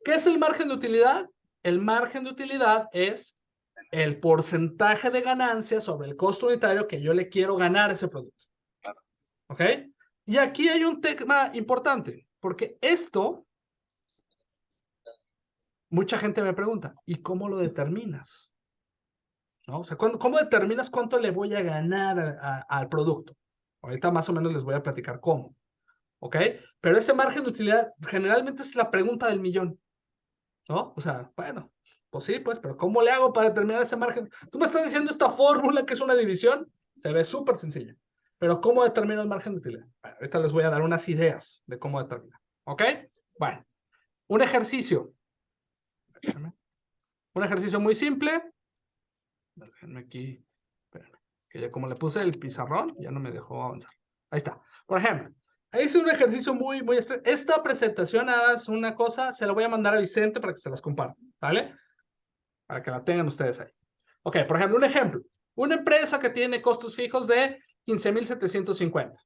¿Qué es el margen de utilidad? El margen de utilidad es el porcentaje de ganancia sobre el costo unitario que yo le quiero ganar a ese producto. ¿Ok? Y aquí hay un tema importante, porque esto, mucha gente me pregunta, ¿y cómo lo determinas? ¿No? O sea, ¿cómo determinas cuánto le voy a ganar al producto? Ahorita más o menos les voy a platicar cómo. ¿Ok? Pero ese margen de utilidad generalmente es la pregunta del millón, ¿no? O sea, bueno, pues sí, pues, pero ¿cómo le hago para determinar ese margen? Tú me estás diciendo esta fórmula que es una división, se ve súper sencilla. Pero ¿cómo determino el margen de utilidad? Bueno, ahorita les voy a dar unas ideas de cómo determinar. ¿Ok? Bueno, un ejercicio. Un ejercicio muy simple. Déjenme aquí. Espérenme, que ya como le puse el pizarrón, ya no me dejó avanzar. Ahí está. Por ejemplo, ahí hice un ejercicio muy, muy... Esta presentación es una cosa, se la voy a mandar a Vicente para que se las comparta, ¿vale? Para que la tengan ustedes ahí. Ok, por ejemplo, un ejemplo. Una empresa que tiene costos fijos de 15,750.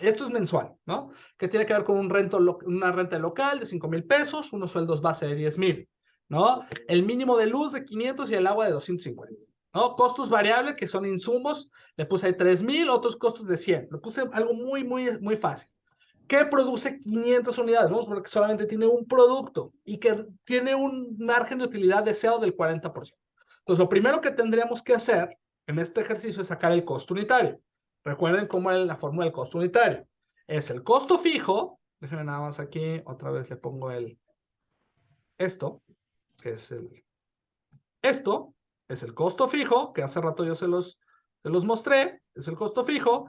Esto es mensual, ¿no? Que tiene que ver con una renta local de 5,000 pesos, unos sueldos base de 10,000, ¿no? El mínimo de luz de 500 y el agua de 250, ¿no? Costos variables, que son insumos, le puse ahí 3,000, otros costos de 100. Le puse algo muy, muy, muy fácil. Que produce 500 unidades, ¿no? Porque solamente tiene un producto y que tiene un margen de utilidad deseado del 40%. Entonces, lo primero que tendríamos que hacer en este ejercicio es sacar el costo unitario. Recuerden cómo es la fórmula del costo unitario. Es el costo fijo, déjenme nada más aquí, otra vez le pongo esto, que es esto es el costo fijo, que hace rato yo se los mostré, es el costo fijo.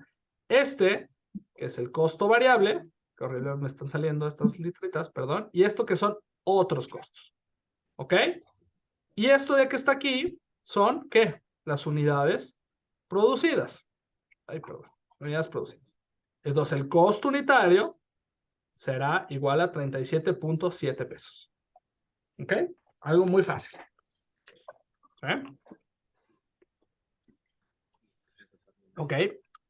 Este, que es el costo variable, que horrible me están saliendo estas letritas, perdón, y esto que son otros costos. ¿Ok? Y esto de que está aquí son, ¿qué? Las unidades producidas. Ay, perdón, unidades producidas. Entonces, el costo unitario será igual a 37.7 pesos. ¿Ok? Algo muy fácil. Ok.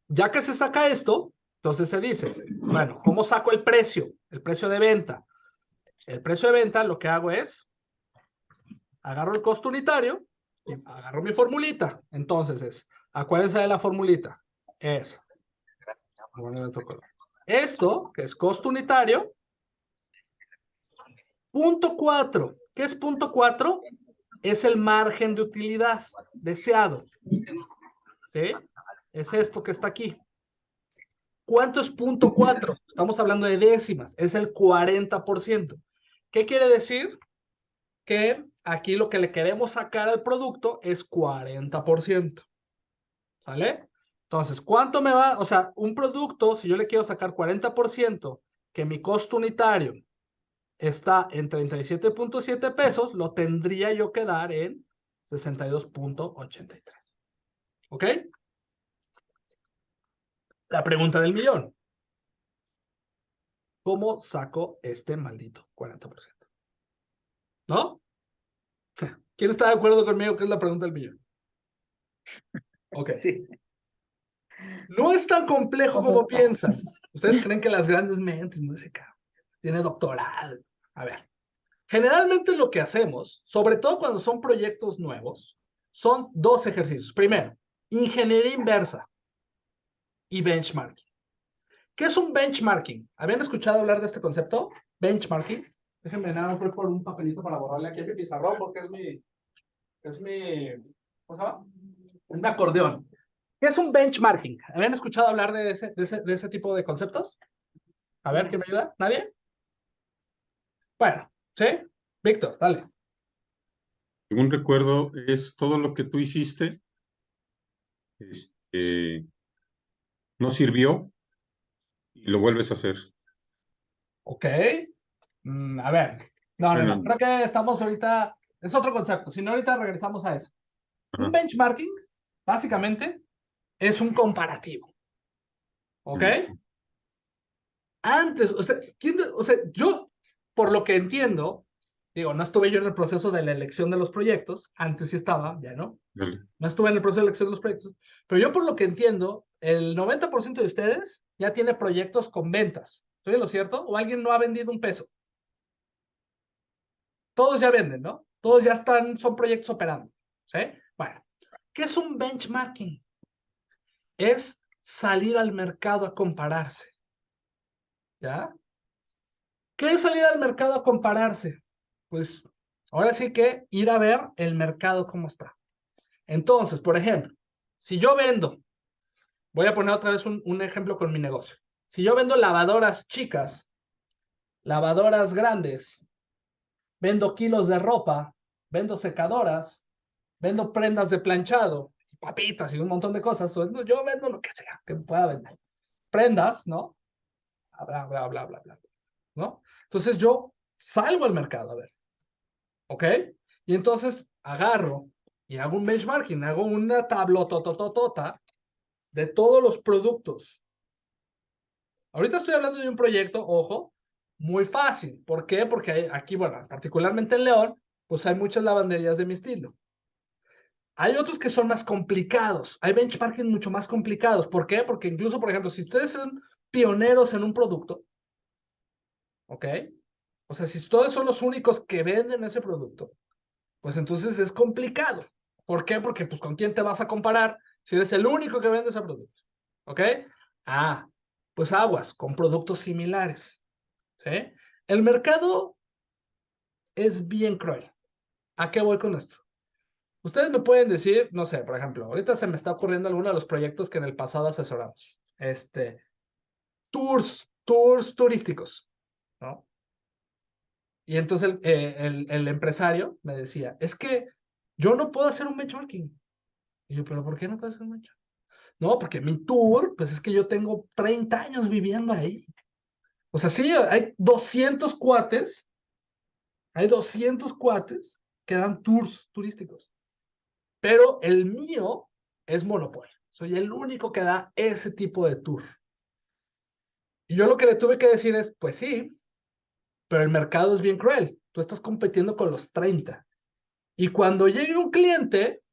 Ya que se saca esto, entonces se dice, bueno, ¿cómo saco el precio? El precio de venta. El precio de venta lo que hago es, agarro el costo unitario y agarro mi formulita. Entonces acuérdense de la formulita. Es, bueno, esto, que es costo unitario, punto 4. ¿Qué es punto 4? Es el margen de utilidad deseado. ¿Sí? Es esto que está aquí. ¿Cuánto es punto 4? Estamos hablando de décimas. Es el 40%. ¿Qué quiere decir? Que aquí lo que le queremos sacar al producto es 40%. ¿Sale? Entonces, ¿cuánto me va? O sea, un producto, si yo le quiero sacar 40%, que mi costo unitario está en 37.7 pesos, lo tendría yo que dar en 62.83. ¿Ok? La pregunta del millón. ¿Cómo saco este maldito 40%? ¿No? ¿Quién está de acuerdo conmigo que es la pregunta del millón? Ok. Sí. No es tan complejo como piensan. Ustedes creen que las grandes mentes, no sé, tiene doctorado. A ver, generalmente lo que hacemos, sobre todo cuando son proyectos nuevos, son dos ejercicios. Primero, ingeniería inversa y benchmarking. ¿Qué es un benchmarking? ¿Habían escuchado hablar de este concepto? Benchmarking. Déjenme nada más por un papelito para borrarle aquí a mi pizarrón porque es mi, ¿cómo se llama? Es mi acordeón. ¿Qué es un benchmarking? ¿Habían escuchado hablar de ese tipo de conceptos? A ver, ¿quién me ayuda? ¿Nadie? Bueno, ¿sí? Víctor, dale. Según recuerdo, es todo lo que tú hiciste, este, no sirvió y lo vuelves a hacer. Ok. A ver. No. Bueno, Creo que estamos ahorita. Es otro concepto. Si no, ahorita regresamos a eso. Un ajá. benchmarking, básicamente, es un comparativo. ¿Ok? Antes, o sea, yo, por lo que entiendo, digo, no estuve yo en el proceso de la elección de los proyectos, antes sí estaba, ya no. Dale. No estuve en el proceso de elección de los proyectos, pero yo por lo que entiendo, el 90% de ustedes ya tiene proyectos con ventas. ¿Estoy en lo cierto? ¿O alguien no ha vendido un peso? Todos ya venden, ¿no? Todos ya son proyectos operando. ¿Sí? Bueno, ¿qué es un benchmarking? Es salir al mercado a compararse. ¿Ya? ¿Qué es salir al mercado a compararse? Pues ahora sí que ir a ver el mercado cómo está. Entonces, por ejemplo, si yo vendo, voy a poner otra vez un ejemplo con mi negocio. Si yo vendo lavadoras chicas, lavadoras grandes, vendo kilos de ropa, vendo secadoras, vendo prendas de planchado, papitas y un montón de cosas, yo vendo lo que sea que pueda vender. Prendas, ¿no? Bla, bla, bla, bla, bla, ¿no? Entonces yo salgo al mercado a ver. ¿Ok? Y entonces agarro y hago un benchmarking, hago una tablotototota de todos los productos. Ahorita estoy hablando de un proyecto, ojo, muy fácil. ¿Por qué? Porque aquí, bueno, particularmente en León, pues hay muchas lavanderías de mi estilo. Hay otros que son más complicados. Hay benchmarking mucho más complicados. ¿Por qué? Porque incluso, por ejemplo, si ustedes son pioneros en un producto, ¿ok? O sea, si ustedes son los únicos que venden ese producto, pues entonces es complicado. ¿Por qué? Porque pues con quién te vas a comparar si eres el único que vende ese producto. ¿Ok? Ah, pues aguas con productos similares. ¿Sí? El mercado es bien cruel. ¿A qué voy con esto? Ustedes me pueden decir, no sé, por ejemplo, ahorita se me está ocurriendo alguno de los proyectos que en el pasado asesoramos. Tours turísticos, ¿no? Y entonces el empresario me decía, es que yo no puedo hacer un benchmarking. Y yo, ¿pero por qué no puedes hacer un benchmarking? No, porque mi tour, pues es que yo tengo 30 años viviendo ahí. O sea, sí, hay 200 cuates que dan tours turísticos. Pero el mío es monopolio. Soy el único que da ese tipo de tour. Y yo lo que le tuve que decir es, pues sí, pero el mercado es bien cruel. Tú estás compitiendo con los 30. Y cuando llegue un cliente,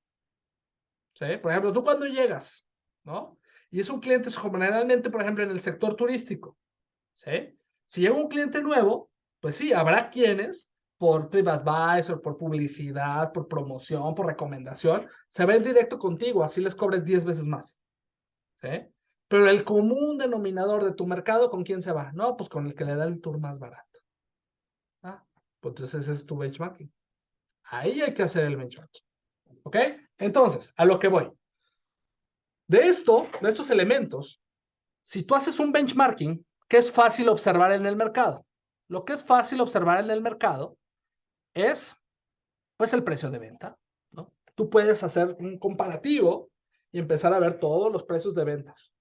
¿sí? Por ejemplo, tú cuando llegas, ¿no? Y es un cliente generalmente, por ejemplo, en el sector turístico, ¿sí? Si llega un cliente nuevo, pues sí, habrá quienes, por TripAdvisor, por publicidad, por promoción, por recomendación, se ven directo contigo, así les cobres 10 veces más, ¿sí? Pero el común denominador de tu mercado, ¿con quién se va? No, pues con el que le da el tour más barato. Ah, pues entonces ese es tu benchmarking. Ahí hay que hacer el benchmarking. ¿Ok? Entonces, a lo que voy. De estos elementos, si tú haces un benchmarking, ¿qué es fácil observar en el mercado? Lo que es fácil observar en el mercado es, pues, el precio de venta, ¿no? Tú puedes hacer un comparativo y empezar a ver todos los precios de ventas.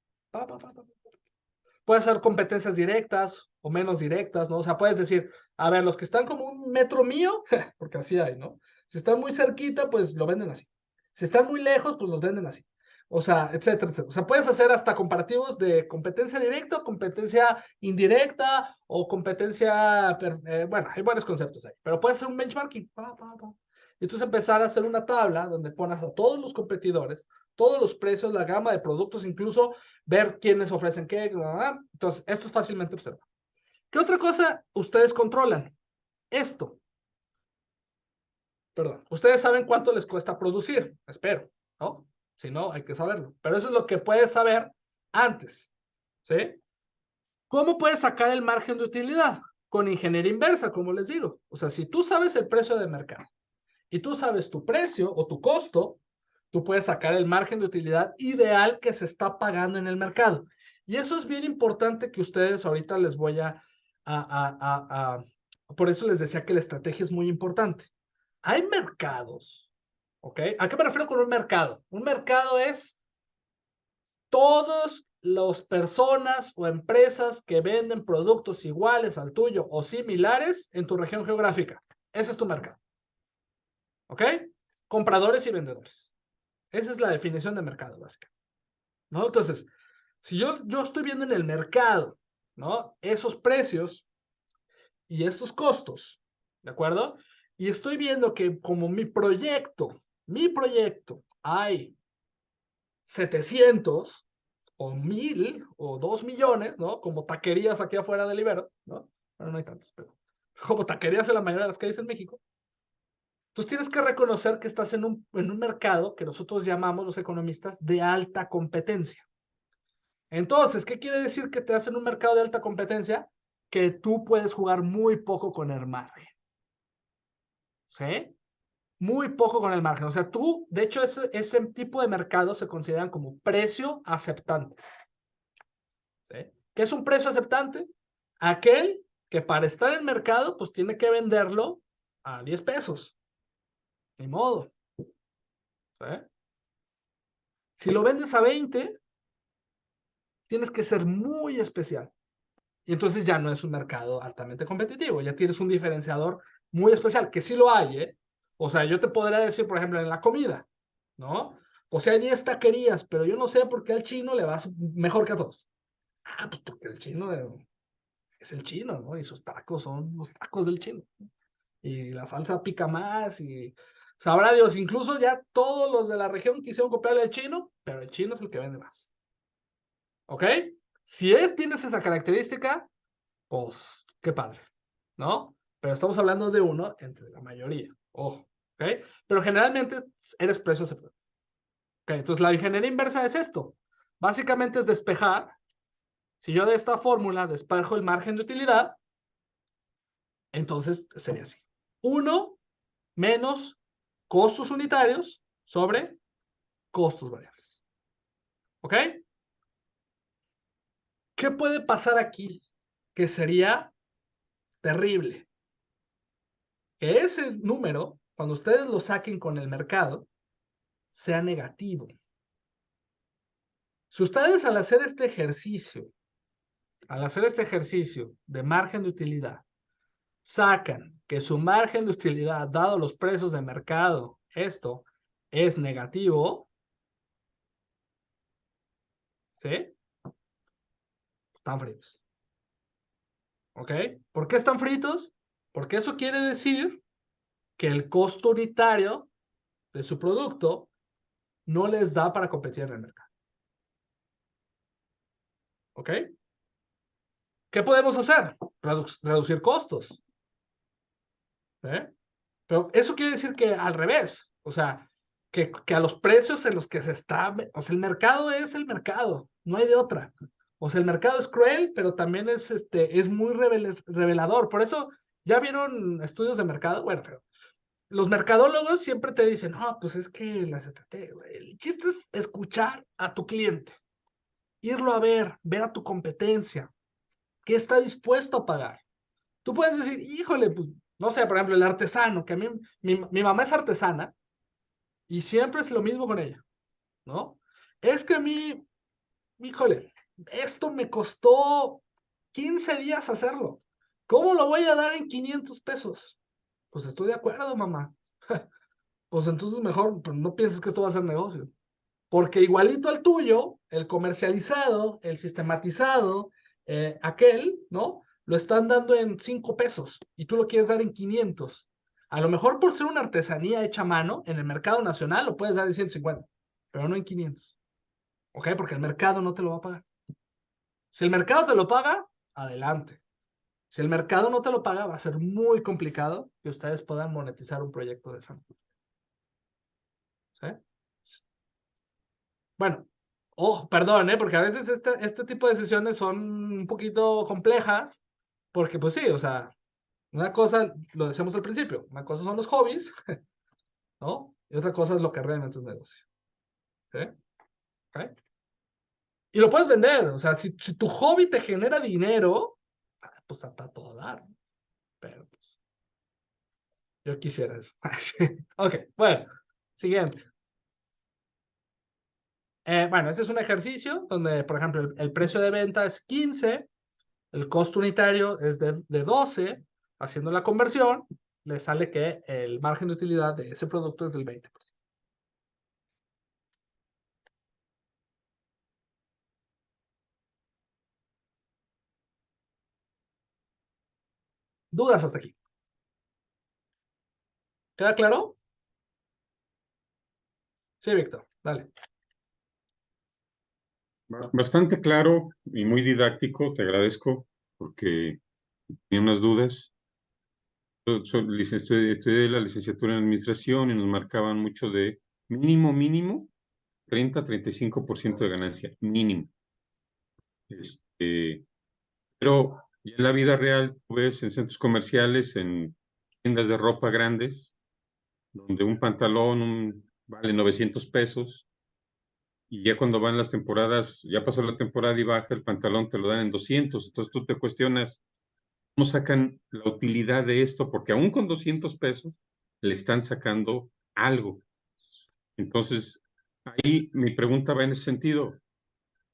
Puedes hacer competencias directas o menos directas, ¿no? O sea, puedes decir, a ver, los que están como un metro mío, porque así hay, ¿no? Si están muy cerquita, pues lo venden así. Si están muy lejos, pues los venden así. O sea, etcétera, etcétera. O sea, puedes hacer hasta comparativos de competencia directa, competencia indirecta o competencia, bueno, hay varios conceptos ahí, pero puedes hacer un benchmarking. Y entonces empezar a hacer una tabla donde pones a todos los competidores, todos los precios, la gama de productos, incluso ver quiénes ofrecen qué. Entonces, esto es fácilmente observable. ¿Qué otra cosa ustedes controlan? Esto. Perdón. Ustedes saben cuánto les cuesta producir, espero, ¿no? Si no, hay que saberlo. Pero eso es lo que puedes saber antes, ¿sí? ¿Cómo puedes sacar el margen de utilidad? Con ingeniería inversa, como les digo. O sea, si tú sabes el precio de mercado y tú sabes tu precio o tu costo, tú puedes sacar el margen de utilidad ideal que se está pagando en el mercado. Y eso es bien importante que ustedes ahorita les voy por eso les decía que la estrategia es muy importante. Hay mercados, ¿ok? ¿A qué me refiero con un mercado? Un mercado es todas las personas o empresas que venden productos iguales al tuyo o similares en tu región geográfica. Ese es tu mercado. ¿Ok? Compradores y vendedores. Esa es la definición de mercado básica. ¿No? Entonces, si yo estoy viendo en el mercado, ¿no? Esos precios y estos costos, ¿de acuerdo? Y estoy viendo que como mi proyecto, hay 700 o 1000 o 2 millones, ¿no? Como taquerías aquí afuera del Ibero, ¿no? Bueno, no hay tantas, pero como taquerías en la mayoría de las calles en México. Entonces tienes que reconocer que estás en un mercado que nosotros llamamos los economistas de alta competencia. Entonces, ¿qué quiere decir que te hacen un mercado de alta competencia? Que tú puedes jugar muy poco con el margen. ¿Sí? Muy poco con el margen. O sea, tú, de hecho, ese tipo de mercados se consideran como precio aceptantes. ¿Sí? ¿Qué es un precio aceptante? Aquel que para estar en el mercado, pues tiene que venderlo a 10 pesos. Ni modo. ¿Sí? Si lo vendes a 20, tienes que ser muy especial. Y entonces ya no es un mercado altamente competitivo, ya tienes un diferenciador muy especial, que sí lo hay, ¿eh? O sea, yo te podría decir, por ejemplo, en la comida, ¿no? O sea, hay 10 taquerías, pero yo no sé por qué al chino le va mejor que a todos. Ah, pues porque el chino es el chino, ¿no? Y sus tacos son los tacos del chino. Y la salsa pica más y sabrá Dios, incluso ya todos los de la región quisieron copiarle al chino, pero el chino es el que vende más. ¿Ok? Si tienes esa característica, pues qué padre, ¿no? Pero estamos hablando de uno entre la mayoría, ojo, ¿ok? Pero generalmente eres precio aceptable. ¿Ok? Entonces la ingeniería inversa es esto. Básicamente es despejar. Si yo de esta fórmula despejo el margen de utilidad, entonces sería así. 1 menos costos unitarios sobre costos variables. ¿Ok? ¿Qué puede pasar aquí? Que sería terrible. Que ese número, cuando ustedes lo saquen con el mercado, sea negativo. Si ustedes al hacer este ejercicio de margen de utilidad, sacan que su margen de utilidad, dado los precios de mercado, esto es negativo, ¿sí? Están fritos. ¿Ok? ¿Por qué están fritos? Porque eso quiere decir que el costo unitario de su producto no les da para competir en el mercado. ¿Ok? ¿Qué podemos hacer? Reducir costos. ¿Eh? Pero eso quiere decir que al revés, o sea, que a los precios en los que se está, o sea, el mercado es el mercado, no hay de otra. O sea, el mercado es cruel, pero también es muy revelador. Por eso, ¿ya vieron estudios de mercado? Bueno, pero los mercadólogos siempre te dicen, no, pues es que las estrategias, el chiste es escuchar a tu cliente, irlo a ver a tu competencia, qué está dispuesto a pagar. Tú puedes decir, híjole, pues, no sé, por ejemplo, el artesano, que a mí, mi mamá es artesana y siempre es lo mismo con ella, ¿no? Es que a mí, híjole, esto me costó 15 días hacerlo. ¿Cómo lo voy a dar en 500 pesos? Pues estoy de acuerdo, mamá. Pues entonces mejor pues, no pienses que esto va a ser negocio. Porque igualito al tuyo, el comercializado, el sistematizado, aquel, ¿no? Lo están dando en 5 pesos y tú lo quieres dar en 500. A lo mejor por ser una artesanía hecha a mano, en el mercado nacional lo puedes dar en 150, pero no en 500. ¿Ok? Porque el mercado no te lo va a pagar. Si el mercado te lo paga, adelante. Si el mercado no te lo paga, va a ser muy complicado que ustedes puedan monetizar un proyecto de esa manera. ¿Sí? Bueno, perdón, porque a veces este tipo de sesiones son un poquito complejas, porque pues sí, o sea, una cosa, lo decíamos al principio, una cosa son los hobbies, ¿no? Y otra cosa es lo que realmente es negocio. ¿sí? ¿Ok? Y lo puedes vender, o sea, si tu hobby te genera dinero, pues a todo dar. Pero pues, yo quisiera eso. Ok, bueno, siguiente. Bueno, este es un ejercicio donde, por ejemplo, el precio de venta es 15, el costo unitario es de 12, haciendo la conversión, le sale que el margen de utilidad de ese producto es del 20%. ¿Dudas hasta aquí? ¿Queda claro? Sí, Víctor, dale. Bastante claro y muy didáctico, te agradezco porque tenía unas dudas. Yo estudié la licenciatura en administración y nos marcaban mucho de mínimo 30-35% de ganancia, mínimo. Pero ya en la vida real, pues en centros comerciales, en tiendas de ropa grandes, donde un pantalón vale 900 pesos, y ya cuando van las temporadas, ya pasó la temporada y baja, el pantalón te lo dan en 200. Entonces tú te cuestionas, ¿cómo sacan la utilidad de esto? Porque aún con 200 pesos le están sacando algo. Entonces, ahí mi pregunta va en ese sentido.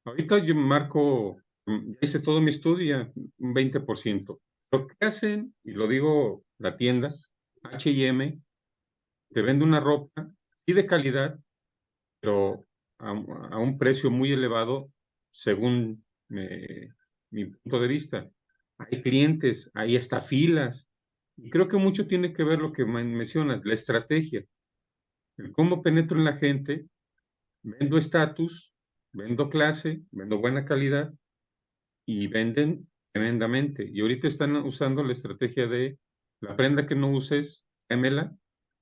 Ahorita yo marco, ya hice todo mi estudio, ya un 20%. Lo que hacen, y lo digo la tienda, H&M, te vende una ropa y de calidad, pero a un precio muy elevado según mi punto de vista. Hay clientes, hay hasta filas. Y creo que mucho tiene que ver lo que mencionas, la estrategia. El cómo penetro en la gente, vendo estatus, vendo clase, vendo buena calidad y venden tremendamente. Y ahorita están usando la estrategia de la prenda que no uses, démela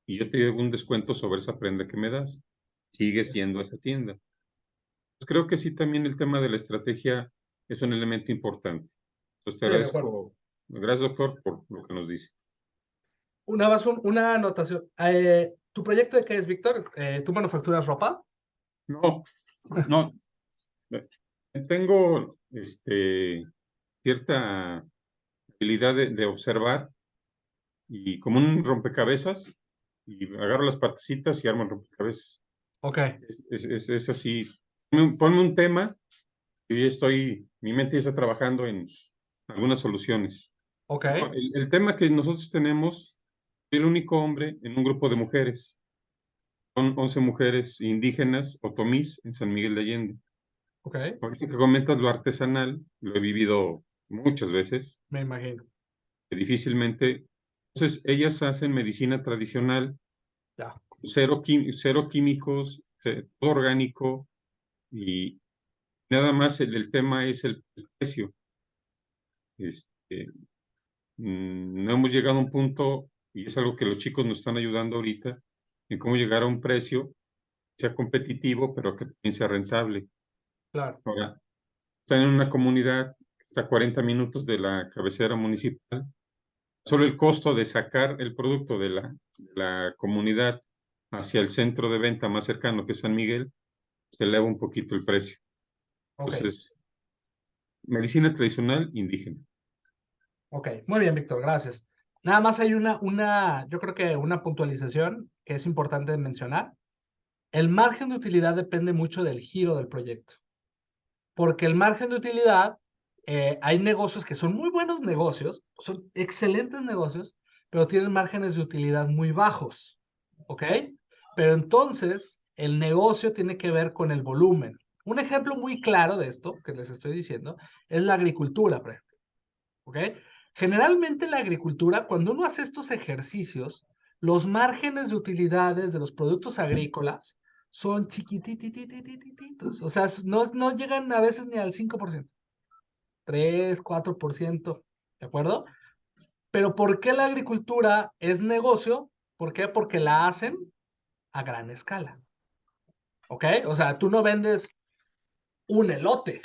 y yo te doy un descuento sobre esa prenda que me das. Sigues yendo a esa tienda. Pues creo que sí, también el tema de la estrategia es un elemento importante. Entonces, te Sí, de acuerdo. agradezco. Gracias, doctor, por lo que nos dice. Una anotación. ¿Tu proyecto de qué es, Víctor? ¿Tú manufacturas ropa? No, no. Tengo cierta habilidad de observar y como un rompecabezas y agarro las partecitas y armo el rompecabezas. Ok, Es así. Ponme un tema y mi mente ya está trabajando en algunas soluciones. ok, No, el tema que nosotros tenemos, soy el único hombre en un grupo de mujeres. Son 11 mujeres indígenas, otomís, en San Miguel de Allende. ok, Ahorita que comentas lo artesanal, lo he vivido muchas veces, me imagino. que difícilmente. Entonces, ellas hacen medicina tradicional, Ya, cero químicos, todo orgánico, y nada más el tema es el precio. Este, no hemos llegado a un punto, y es algo que los chicos nos están ayudando ahorita, en cómo llegar a un precio que sea competitivo, pero que también sea rentable. claro, Ahora, están en una comunidad que está a 40 minutos de la cabecera municipal. Solo el costo de sacar el producto de la comunidad hacia el centro de venta más cercano, que es San Miguel, se eleva un poquito el precio. ok, Entonces, medicina tradicional indígena. ok. Muy bien, Víctor, gracias. Nada más hay yo creo que una puntualización que es importante mencionar. El margen de utilidad depende mucho del giro del proyecto, porque el margen de utilidad, hay negocios que son muy buenos negocios, son excelentes negocios, pero tienen márgenes de utilidad muy bajos, ¿ok? Pero entonces el negocio tiene que ver con el volumen. Un ejemplo muy claro de esto que les estoy diciendo es la agricultura, por ejemplo, ¿ok? Generalmente en la agricultura, cuando uno hace estos ejercicios, los márgenes de utilidades de los productos agrícolas son chiquititititititos. O sea, no llegan a veces ni al 5%, 3, 4%, ¿de acuerdo? Pero ¿por qué la agricultura es negocio? ¿Por qué? Porque la hacen a gran escala, ¿ok? O sea, tú no vendes un elote,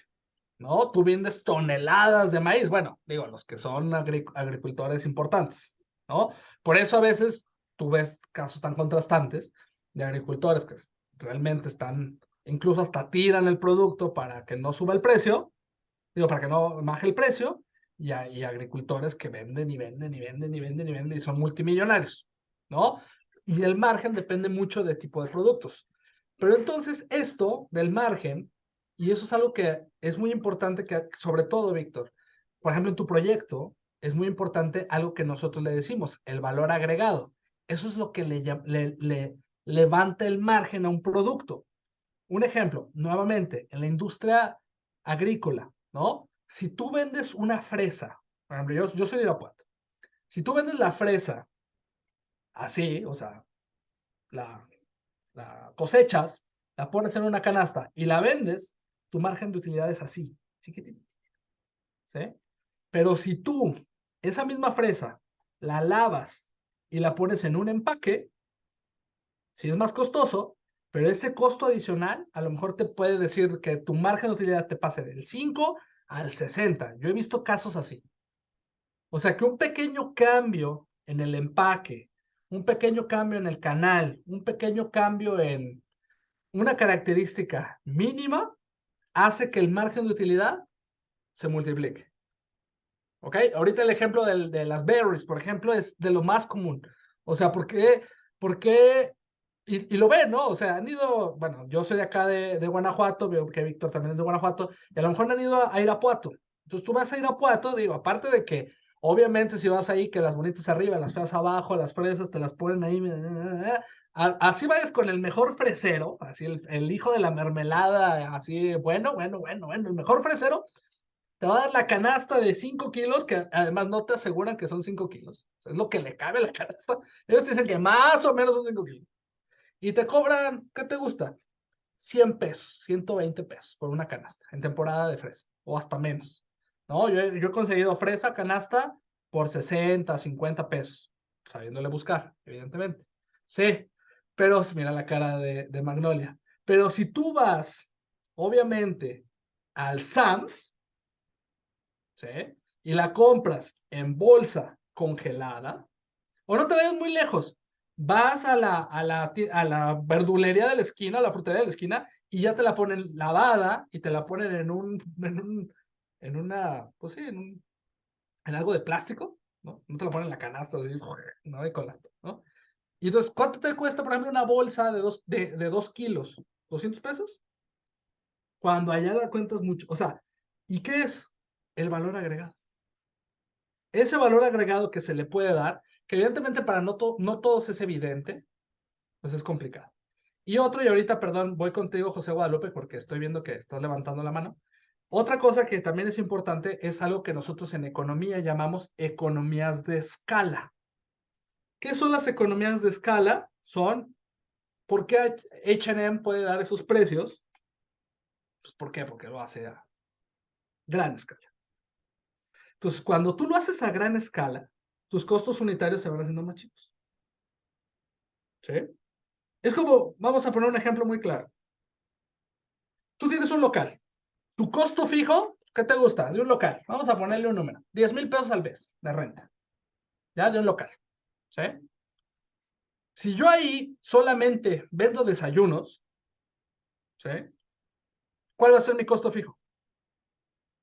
¿no? Tú vendes toneladas de maíz. Bueno, digo, los que son agricultores importantes, ¿no? Por eso a veces tú ves casos tan contrastantes de agricultores que realmente están incluso hasta tiran el producto para que no suba el precio, para que no baje el precio, y hay agricultores que venden y venden y venden y venden y venden y son multimillonarios, ¿no? Y el margen depende mucho del tipo de productos. Pero entonces esto del margen, y eso es algo que es muy importante, que sobre todo, Víctor, por ejemplo, en tu proyecto, es muy importante algo que nosotros le decimos, el valor agregado. Eso es lo que le levanta el margen a un producto. Un ejemplo, nuevamente, en la industria agrícola, ¿no? Si tú vendes una fresa, por ejemplo, yo soy de Irapuato, si tú vendes la fresa así, o sea, la cosechas, la pones en una canasta y la vendes, tu margen de utilidad es así, ¿sí? Pero si tú esa misma fresa la lavas y la pones en un empaque, sí es más costoso, pero ese costo adicional a lo mejor te puede decir que tu margen de utilidad te pase del 5 al 60. Yo he visto casos así. O sea que un pequeño cambio en el empaque, un pequeño cambio en el canal, un pequeño cambio en una característica mínima hace que el margen de utilidad se multiplique. ¿Ok? Ahorita el ejemplo de las berries, por ejemplo, es de lo más común. O sea, ¿por qué? Y lo ven, ¿no? O sea, han ido, bueno, yo soy de acá de Guanajuato, veo que Víctor también es de Guanajuato, y a lo mejor han ido a Irapuato. Entonces tú vas a Irapuato, digo, aparte de que, obviamente, si vas ahí, que las bonitas arriba, las feas abajo, las fresas te las ponen ahí, así vayas con el mejor fresero, así el hijo de la mermelada, así, bueno, el mejor fresero, te va a dar la canasta de 5 kilos, que además no te aseguran que son 5 kilos. Es lo que le cabe a la canasta. Ellos te dicen que más o menos son 5 kilos. Y te cobran, ¿qué te gusta? 100 pesos, 120 pesos por una canasta en temporada de fresa, o hasta menos. No, yo he conseguido fresa canasta por 60, 50 pesos, sabiéndole buscar, evidentemente. Sí, pero mira la cara de Magnolia. Pero si tú vas, obviamente, al Sam's, ¿sí? Y la compras en bolsa congelada, o no te vayas muy lejos, vas a la verdulería de la esquina, a la frutería de la esquina, y ya te la ponen lavada y te la ponen pues sí, en algo de plástico, ¿no? No te la ponen en la canasta así, ¿no? ¿no? Y entonces, ¿cuánto te cuesta, por ejemplo, una bolsa de 2 kilos? ¿200 pesos? Cuando allá la cuentas mucho. O sea, ¿y qué es? El valor agregado. Ese valor agregado que se le puede dar, que evidentemente para no todos es evidente, pues es complicado. Y otro, y ahorita, perdón, voy contigo, José Guadalupe, porque estoy viendo que estás levantando la mano. Otra cosa que también es importante es algo que nosotros en economía llamamos economías de escala. ¿Qué son las economías de escala? Son, ¿por qué H&M puede dar esos precios? Pues, ¿por qué? Porque lo hace a gran escala. Entonces, cuando tú lo haces a gran escala, tus costos unitarios se van haciendo más chicos. ¿Sí? Es como, vamos a poner un ejemplo muy claro. Tú tienes un local. Tu costo fijo, ¿qué te gusta? De un local. Vamos a ponerle un número. 10,000 pesos al mes de renta. Ya, de un local. ¿Sí? Si yo ahí solamente vendo desayunos, ¿sí? ¿Cuál va a ser mi costo fijo?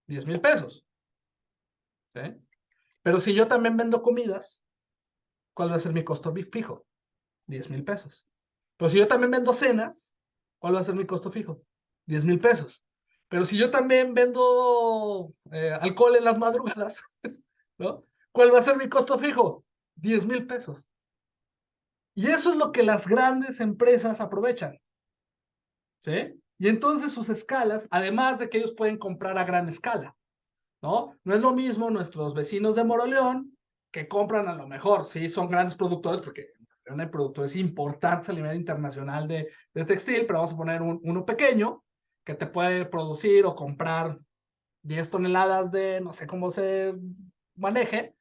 10,000 pesos. ¿Sí? Pero si yo también vendo comidas, ¿cuál va a ser mi costo fijo? 10,000 pesos. Pero si yo también vendo cenas, ¿cuál va a ser mi costo fijo? 10,000 pesos. Pero si yo también vendo alcohol en las madrugadas, ¿no? ¿Cuál va a ser mi costo fijo? 10,000 pesos. Y eso es lo que las grandes empresas aprovechan. ¿Sí? Y entonces sus escalas, además de que ellos pueden comprar a gran escala, ¿no? No es lo mismo nuestros vecinos de Moroleón, que compran a lo mejor, sí, son grandes productores, porque hay productores importantes a nivel internacional de textil, pero vamos a poner uno pequeño, que te puede producir o comprar 10 toneladas de, no sé cómo se maneje,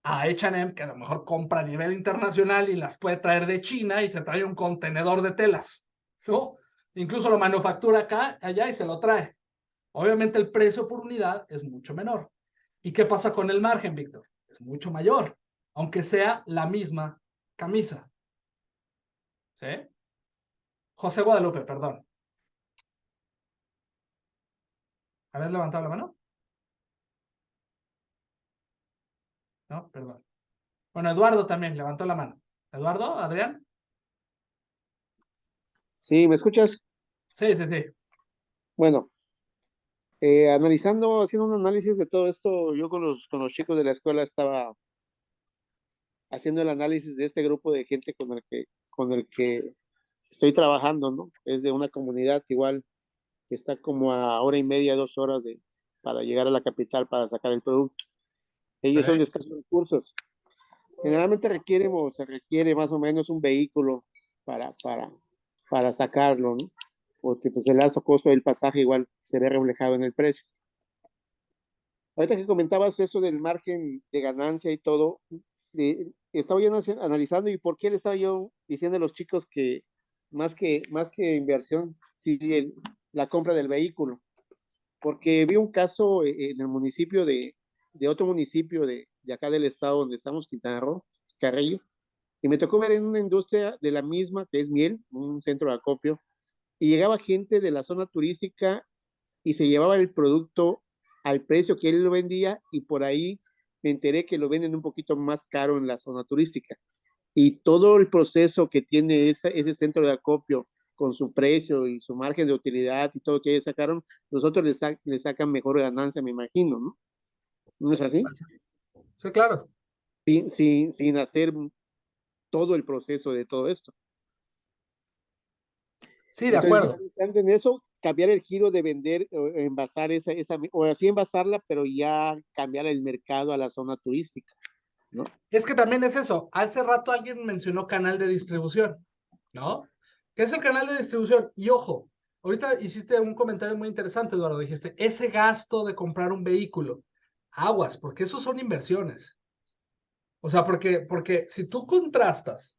a H&M, que a lo mejor compra a nivel internacional y las puede traer de China y se trae un contenedor de telas, ¿no? Incluso lo manufactura acá, allá y se lo trae. Obviamente el precio por unidad es mucho menor. ¿Y qué pasa con el margen, Víctor? Es mucho mayor, aunque sea la misma camisa. ¿Sí? José Guadalupe, perdón. ¿Habías levantado la mano? No, perdón. Bueno, Eduardo también levantó la mano. ¿Eduardo? ¿Adrián? Sí, ¿me escuchas? Sí, sí, sí. Bueno, haciendo un análisis de todo esto, yo con los chicos de la escuela estaba haciendo el análisis de este grupo de gente con el que estoy trabajando, ¿no? Es de una comunidad igual que está como a hora y media, 2 horas para llegar a la capital para sacar el producto. Ellos son Ok. de escasos recursos. Generalmente se requiere más o menos un vehículo para, para, para sacarlo, ¿no? Porque pues el alto costo del pasaje igual se ve reflejado en el precio. Ahorita que comentabas eso del margen de ganancia y todo, estaba yo analizando y por qué le estaba yo diciendo a los chicos que más que inversión, sí, la compra del vehículo. Porque vi un caso en el municipio de otro municipio de acá del estado donde estamos, Quintana Roo, Carrillo, y me tocó ver en una industria de la misma, que es miel, un centro de acopio, y llegaba gente de la zona turística y se llevaba el producto al precio que él lo vendía y por ahí me enteré que lo venden un poquito más caro en la zona turística. Y todo el proceso que tiene ese centro de acopio con su precio y su margen de utilidad y todo lo que ellos sacaron, nosotros le sacan mejor ganancia, me imagino, ¿no? ¿No es así? Sí, claro. Sin hacer todo el proceso de todo esto. Sí, de Entonces, acuerdo. pensando en eso, cambiar el giro de vender o envasar o así envasarla, pero ya cambiar el mercado a la zona turística, ¿no? Es que también es eso. Hace rato alguien mencionó canal de distribución, ¿no? ¿Qué es el canal de distribución? Y ojo, ahorita hiciste un comentario muy interesante, Eduardo. Dijiste, ese gasto de comprar un vehículo, aguas, porque esos son inversiones. O sea, porque si tú contrastas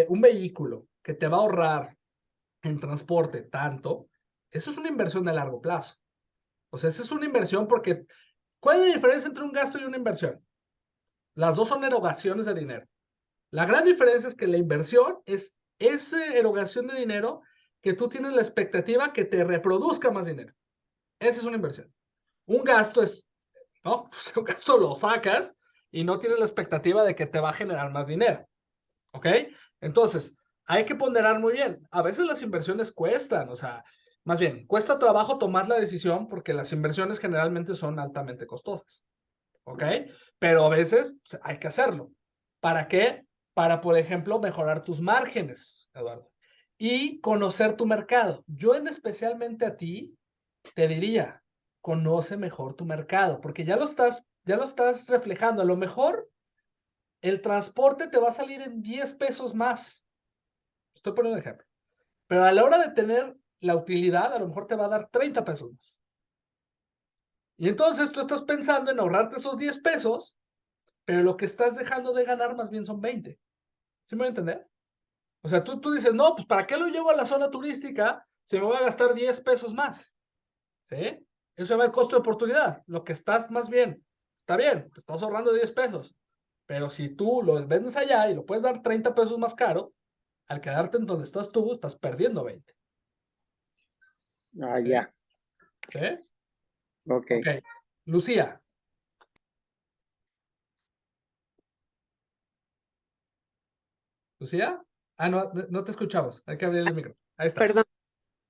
un vehículo que te va a ahorrar en transporte tanto, eso es una inversión de largo plazo. O sea, esa es una inversión porque, ¿cuál es la diferencia entre un gasto y una inversión? Las dos son erogaciones de dinero. La gran diferencia es que la inversión es esa erogación de dinero que tú tienes la expectativa que te reproduzca más dinero. Esa es una inversión. Un gasto es, ¿no? Pues un gasto lo sacas y no tienes la expectativa de que te va a generar más dinero. ¿Ok? Entonces, hay que ponderar muy bien. A veces las inversiones cuestan, o sea, más bien, cuesta trabajo tomar la decisión porque las inversiones generalmente son altamente costosas. ¿Ok? Pero a veces hay que hacerlo. ¿Para qué? Para, por ejemplo, mejorar tus márgenes, Eduardo, y conocer tu mercado. Yo en especialmente a ti te diría, conoce mejor tu mercado, porque ya lo estás reflejando. A lo mejor el transporte te va a salir en 10 pesos más. Estoy poniendo un ejemplo. Pero a la hora de tener la utilidad, a lo mejor te va a dar 30 pesos más. Y entonces tú estás pensando en ahorrarte esos 10 pesos, pero lo que estás dejando de ganar más bien son 20. ¿Sí me voy a entender? O sea, tú dices, no, pues ¿para qué lo llevo a la zona turística si me voy a gastar 10 pesos más? ¿Sí? Eso se llama el costo de oportunidad. Lo que estás más bien, está bien, te estás ahorrando 10 pesos. Pero si tú lo vendes allá y lo puedes dar 30 pesos más caro, al quedarte en donde estás tú, estás perdiendo 20. Ah, ¿Sí? ya, ¿Sí? ok. Ok. Lucía. ¿Lucía? Ah, no, no te escuchamos. Hay que abrir el micro. Ahí estás. Perdón,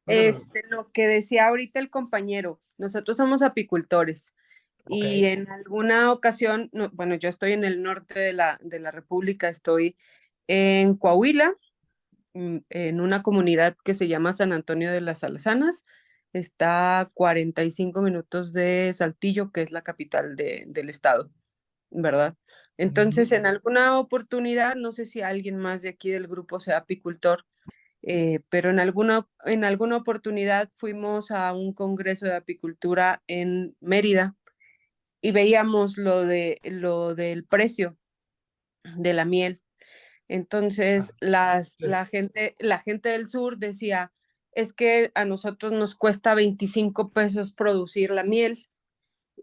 No te preocupes. lo que decía ahorita el compañero, nosotros somos apicultores Ok. y en alguna ocasión, bueno, yo estoy en el norte de la República, estoy en Coahuila, en una comunidad que se llama San Antonio de las Alazanas, está a 45 minutos de Saltillo, que es la capital del estado, ¿verdad? Entonces, en alguna oportunidad, no sé si alguien más de aquí del grupo sea apicultor, pero en alguna oportunidad fuimos a un congreso de apicultura en Mérida y veíamos lo del precio de la miel. Entonces, Sí. la gente del sur decía, es que a nosotros nos cuesta 25 pesos producir la miel.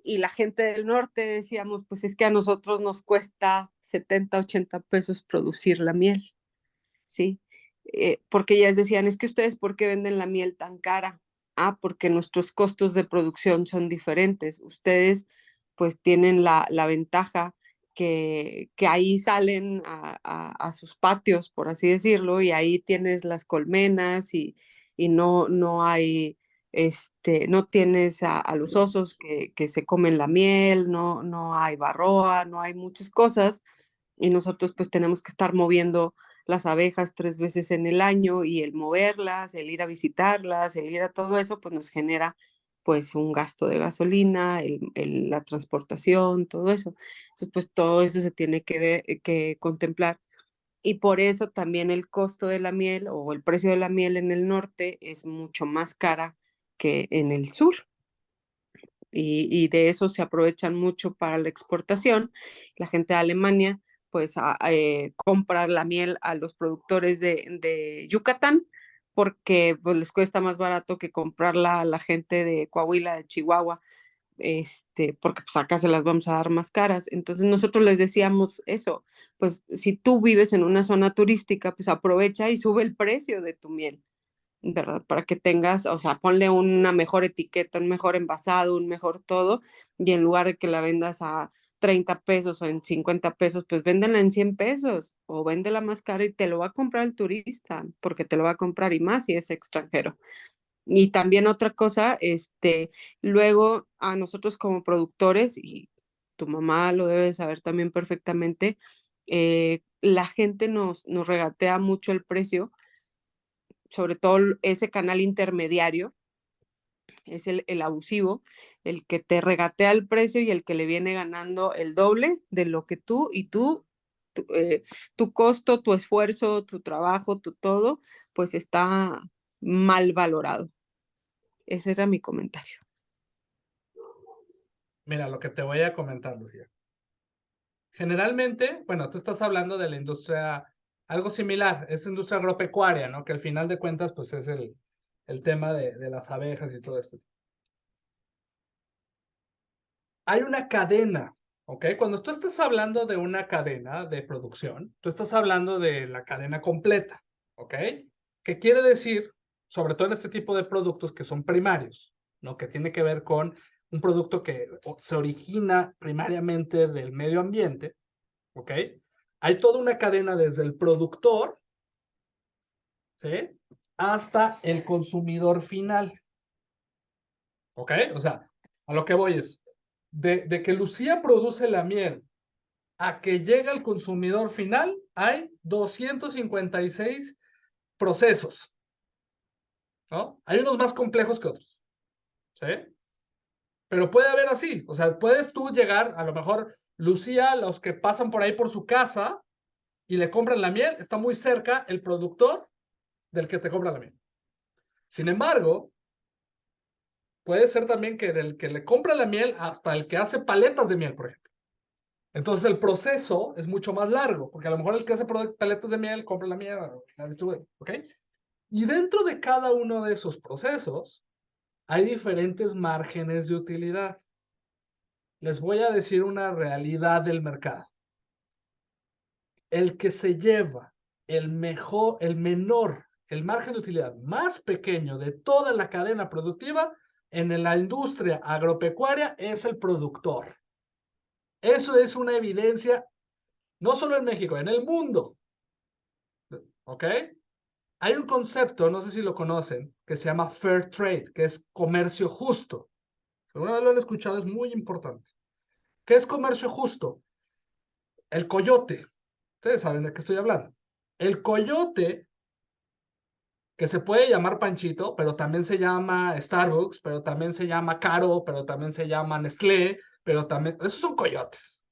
Y la gente del norte decíamos, pues es que a nosotros nos cuesta 70, 80 pesos producir la miel. ¿Sí? Porque ellas decían, es que ustedes, ¿por qué venden la miel tan cara? Porque nuestros costos de producción son diferentes. Ustedes pues tienen la ventaja que ahí salen a sus patios, por así decirlo, y ahí tienes las colmenas y no hay, no tienes a los osos que se comen la miel, no hay varroa, no hay muchas cosas, y nosotros pues tenemos que estar moviendo las abejas 3 veces en el año, y el moverlas, el ir a visitarlas, el ir a todo eso, pues nos genera pues un gasto de gasolina, la transportación, todo eso. Entonces, pues todo eso se tiene que contemplar. Y por eso también el costo de la miel o el precio de la miel en el norte es mucho más cara que en el sur. Y de eso se aprovechan mucho para la exportación. La gente de Alemania pues compra la miel a los productores de Yucatán, porque pues les cuesta más barato que comprarla a la gente de Coahuila, de Chihuahua, porque pues acá se las vamos a dar más caras. Entonces nosotros les decíamos eso, pues si tú vives en una zona turística, pues aprovecha y sube el precio de tu miel, ¿verdad? Para que tengas, o sea, ponle una mejor etiqueta, un mejor envasado, un mejor todo, y en lugar de que la vendas a 30 pesos o en 50 pesos, pues véndela en 100 pesos o véndela más cara y te lo va a comprar el turista, porque te lo va a comprar, y más si es extranjero. Y también otra cosa, luego a nosotros como productores, y tu mamá lo debe de saber también perfectamente, la gente nos regatea mucho el precio, sobre todo ese canal intermediario, es el abusivo, el que te regatea el precio y el que le viene ganando el doble de lo que tu costo, tu esfuerzo, tu trabajo, tu todo, pues está mal valorado. Ese era mi comentario. Mira, lo que te voy a comentar, Lucía. Generalmente, bueno, tú estás hablando de la industria, algo similar, es industria agropecuaria, ¿no? Que al final de cuentas, pues es el tema de las abejas y todo esto. Hay una cadena, ¿ok? Cuando tú estás hablando de una cadena de producción, tú estás hablando de la cadena completa, ¿ok? ¿Qué quiere decir? Sobre todo en este tipo de productos que son primarios, ¿no? Que tiene que ver con un producto que se origina primariamente del medio ambiente, ¿ok? Hay toda una cadena desde el productor, ¿sí? Hasta el consumidor final, ¿ok? O sea, a lo que voy es, de que Lucía produce la miel a que llega al consumidor final, hay 256 procesos, ¿no? Hay unos más complejos que otros, ¿sí? Pero puede haber así, o sea, puedes tú llegar, a lo mejor Lucía, los que pasan por ahí por su casa y le compran la miel, está muy cerca el productor del que te compra la miel. Sin embargo, puede ser también que del que le compra la miel hasta el que hace paletas de miel, por ejemplo. Entonces el proceso es mucho más largo, porque a lo mejor el que hace paletas de miel compra la miel, la distribuye, ¿ok? Y dentro de cada uno de esos procesos hay diferentes márgenes de utilidad. Les voy a decir una realidad del mercado. El que se lleva el menor, el margen de utilidad más pequeño de toda la cadena productiva en la industria agropecuaria es el productor. Eso es una evidencia, no solo en México, en el mundo. ¿Ok? Hay un concepto, no sé si lo conocen, que se llama Fair Trade, que es comercio justo. Si alguna vez lo han escuchado, es muy importante. ¿Qué es comercio justo? El coyote. Ustedes saben de qué estoy hablando. El coyote, que se puede llamar Panchito, pero también se llama Starbucks, pero también se llama Caro, pero también se llama Nestlé, pero también... Esos son coyotes.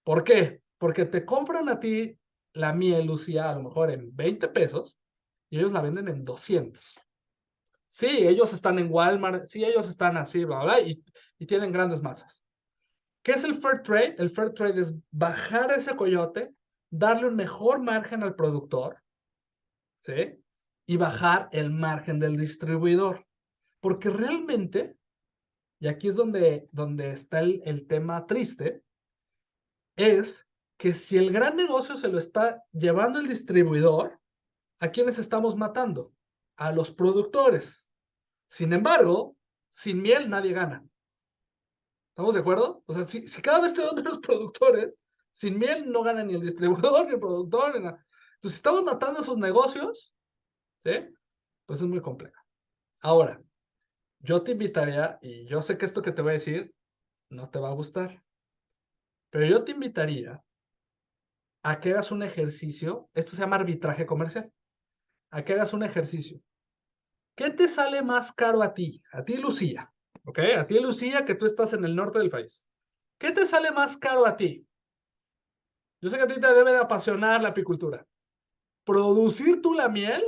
¿Por qué? Porque te compran a ti la miel, Lucía, a lo mejor en 20 pesos, y ellos la venden en 200. Sí, ellos están en Walmart, sí, ellos están así, bla, bla, y tienen grandes masas. ¿Qué es el Fair Trade? El Fair Trade es bajar ese coyote, darle un mejor margen al productor, ¿sí? Y bajar el margen del distribuidor. Porque realmente, y aquí es donde está el tema triste, es que si el gran negocio se lo está llevando el distribuidor, ¿a quiénes estamos matando? A los productores. Sin embargo, sin miel nadie gana. ¿Estamos de acuerdo? O sea, si cada vez te dan menos productores, sin miel no gana ni el distribuidor, ni el productor, ni nada. Entonces, si estamos matando esos negocios, ¿sí? Pues es muy complejo. Ahora, yo te invitaría, y yo sé que esto que te voy a decir no te va a gustar, pero yo te invitaría a que hagas un ejercicio, esto se llama arbitraje comercial, a que hagas un ejercicio. ¿Qué te sale más caro a ti Lucía? ¿Ok? A ti Lucía, que tú estás en el norte del país. ¿Qué te sale más caro a ti? Yo sé que a ti te debe de apasionar la apicultura. ¿Producir tú la miel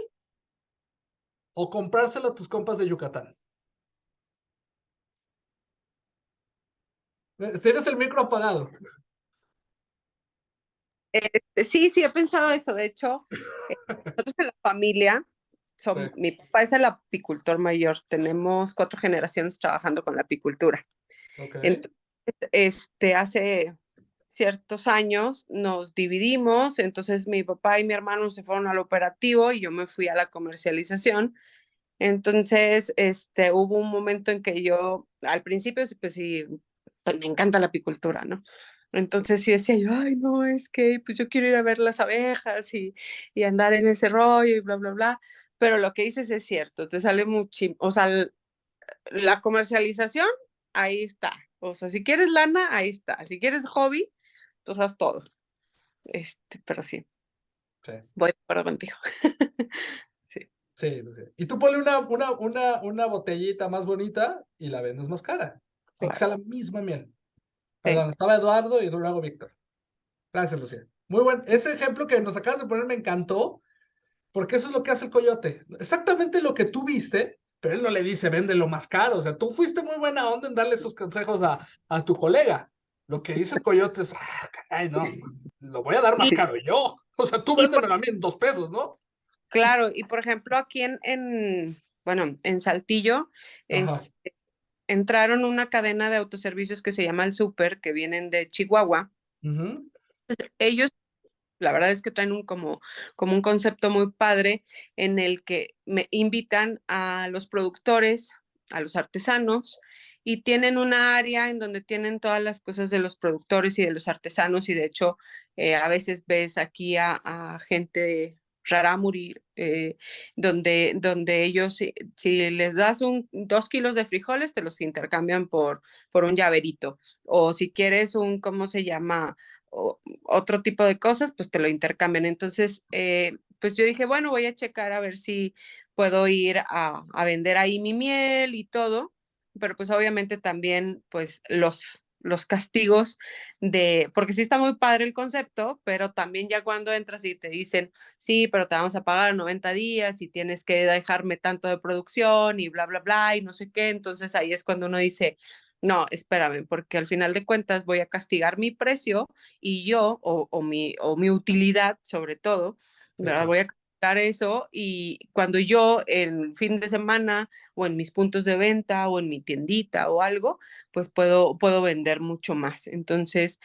o comprársela a tus compas de Yucatán? Tienes el micro apagado. Sí, he pensado eso. De hecho, nosotros en la familia, Sí. mi papá es el apicultor mayor. Tenemos 4 generaciones trabajando con la apicultura. Ok. Entonces, hace ciertos años nos dividimos, entonces mi papá y mi hermano se fueron al operativo y yo me fui a la comercialización. Entonces, hubo un momento en que yo, al principio, pues sí, pues me encanta la apicultura, ¿no? Entonces sí decía yo, ay, no, es que pues yo quiero ir a ver las abejas y andar en ese rollo y bla, bla, bla. Pero lo que dices es cierto, te sale mucho, o sea, la comercialización, ahí está. O sea, si quieres lana, ahí está. Si quieres hobby, pues haz todo. Pero sí, Sí. voy de acuerdo contigo. Sí. Sí, sí. Y tú ponle una botellita más bonita y la vendes más cara. Aunque sea la misma miel. Perdón, estaba Eduardo y luego Víctor. Gracias, Lucía. Muy buen. Ese ejemplo que nos acabas de poner me encantó, porque eso es lo que hace el coyote. Exactamente lo que tú viste, pero él no le dice véndelo más caro. O sea, tú fuiste muy buena onda en darle esos consejos a tu colega. Lo que dice el coyote es, caray, no, lo voy a dar más caro yo. O sea, tú véndemelo a mí en 2 pesos, ¿no? Claro, y por ejemplo, aquí bueno, en Saltillo, Ajá. entraron una cadena de autoservicios que se llama El Súper, que vienen de Chihuahua. Ujú. Ellos, la verdad es que traen como un concepto muy padre en el que me invitan a los productores, a los artesanos, y tienen una área en donde tienen todas las cosas de los productores y de los artesanos, y de hecho, a veces ves aquí a gente rarámuri, donde ellos, si les das 2 kilos de frijoles, te los intercambian por un llaverito, o si quieres ¿cómo se llama? Otro tipo de cosas, pues te lo intercambian. Entonces, pues yo dije, bueno, voy a checar a ver si puedo ir a vender ahí mi miel y todo, pero pues obviamente también pues los castigos porque sí está muy padre el concepto, pero también ya cuando entras y te dicen, sí, pero te vamos a pagar 90 días y tienes que dejarme tanto de producción y bla, bla, bla, y no sé qué, entonces ahí es cuando uno dice, no, espérame, porque al final de cuentas voy a castigar mi precio y yo, o mi utilidad sobre todo, ¿verdad? Claro. Voy a castigar eso y cuando yo en fin de semana o en mis puntos de venta o en mi tiendita o algo, pues puedo vender mucho más. Entonces,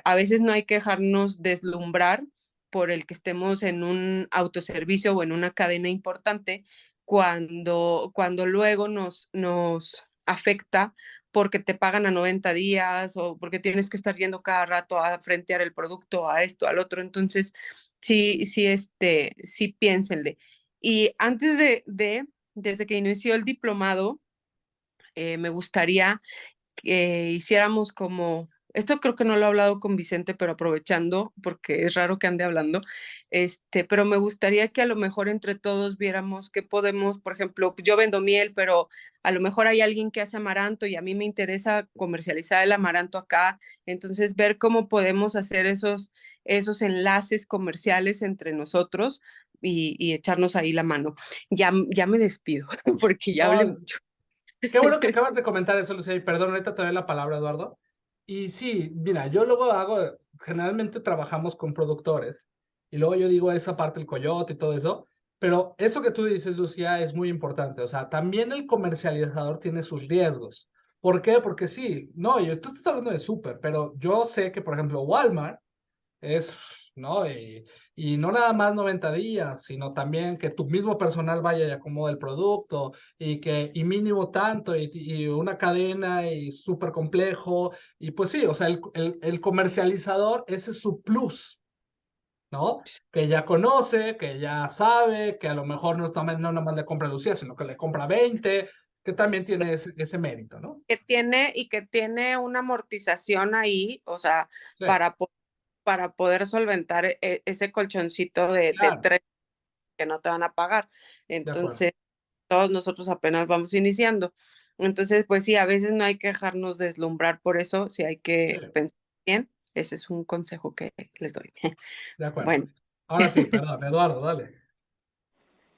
a veces no hay que dejarnos deslumbrar por el que estemos en un autoservicio o en una cadena importante cuando luego nos afecta porque te pagan a 90 días o porque tienes que estar yendo cada rato a frentear el producto, a esto, al otro. Entonces, sí piénsenle. Y antes desde que inició el diplomado, me gustaría que hiciéramos esto creo que no lo he hablado con Vicente, pero aprovechando, porque es raro que ande hablando, pero me gustaría que a lo mejor entre todos viéramos qué podemos, por ejemplo, yo vendo miel, pero a lo mejor hay alguien que hace amaranto y a mí me interesa comercializar el amaranto acá, entonces ver cómo podemos hacer esos enlaces comerciales entre nosotros y echarnos ahí la mano. Ya me despido, porque ya hablé Oh, mucho. qué bueno que acabas de comentar eso, Lucía, y perdón, ahorita te doy la palabra, Eduardo. Y sí, mira, yo luego generalmente trabajamos con productores, y luego yo digo esa parte, el coyote y todo eso, pero eso que tú dices, Lucía, es muy importante. O sea, también el comercializador tiene sus riesgos. ¿Por qué? Porque sí, no, tú estás hablando de súper, pero yo sé que, por ejemplo, Walmart es ¿no? Y no nada más 90 días, sino también que tu mismo personal vaya y acomode el producto y mínimo tanto y una cadena y súper complejo. Y pues sí, o sea, el comercializador, ese es su plus, ¿no? Que ya conoce, que ya sabe, que a lo mejor no nada más le compra a Lucía, sino que le compra 20, que también tiene ese mérito, ¿no? Que tiene una amortización ahí, o sea, Sí, para poder solventar ese colchoncito de claro, 3 que no te van a pagar. de acuerdo. Entonces, todos nosotros apenas vamos iniciando. Entonces, pues sí, a veces no hay que dejarnos deslumbrar por eso, sí hay Sí, que pensar bien. Ese es un consejo que les doy. de acuerdo. Bueno, Ahora sí, perdón, Eduardo, dale.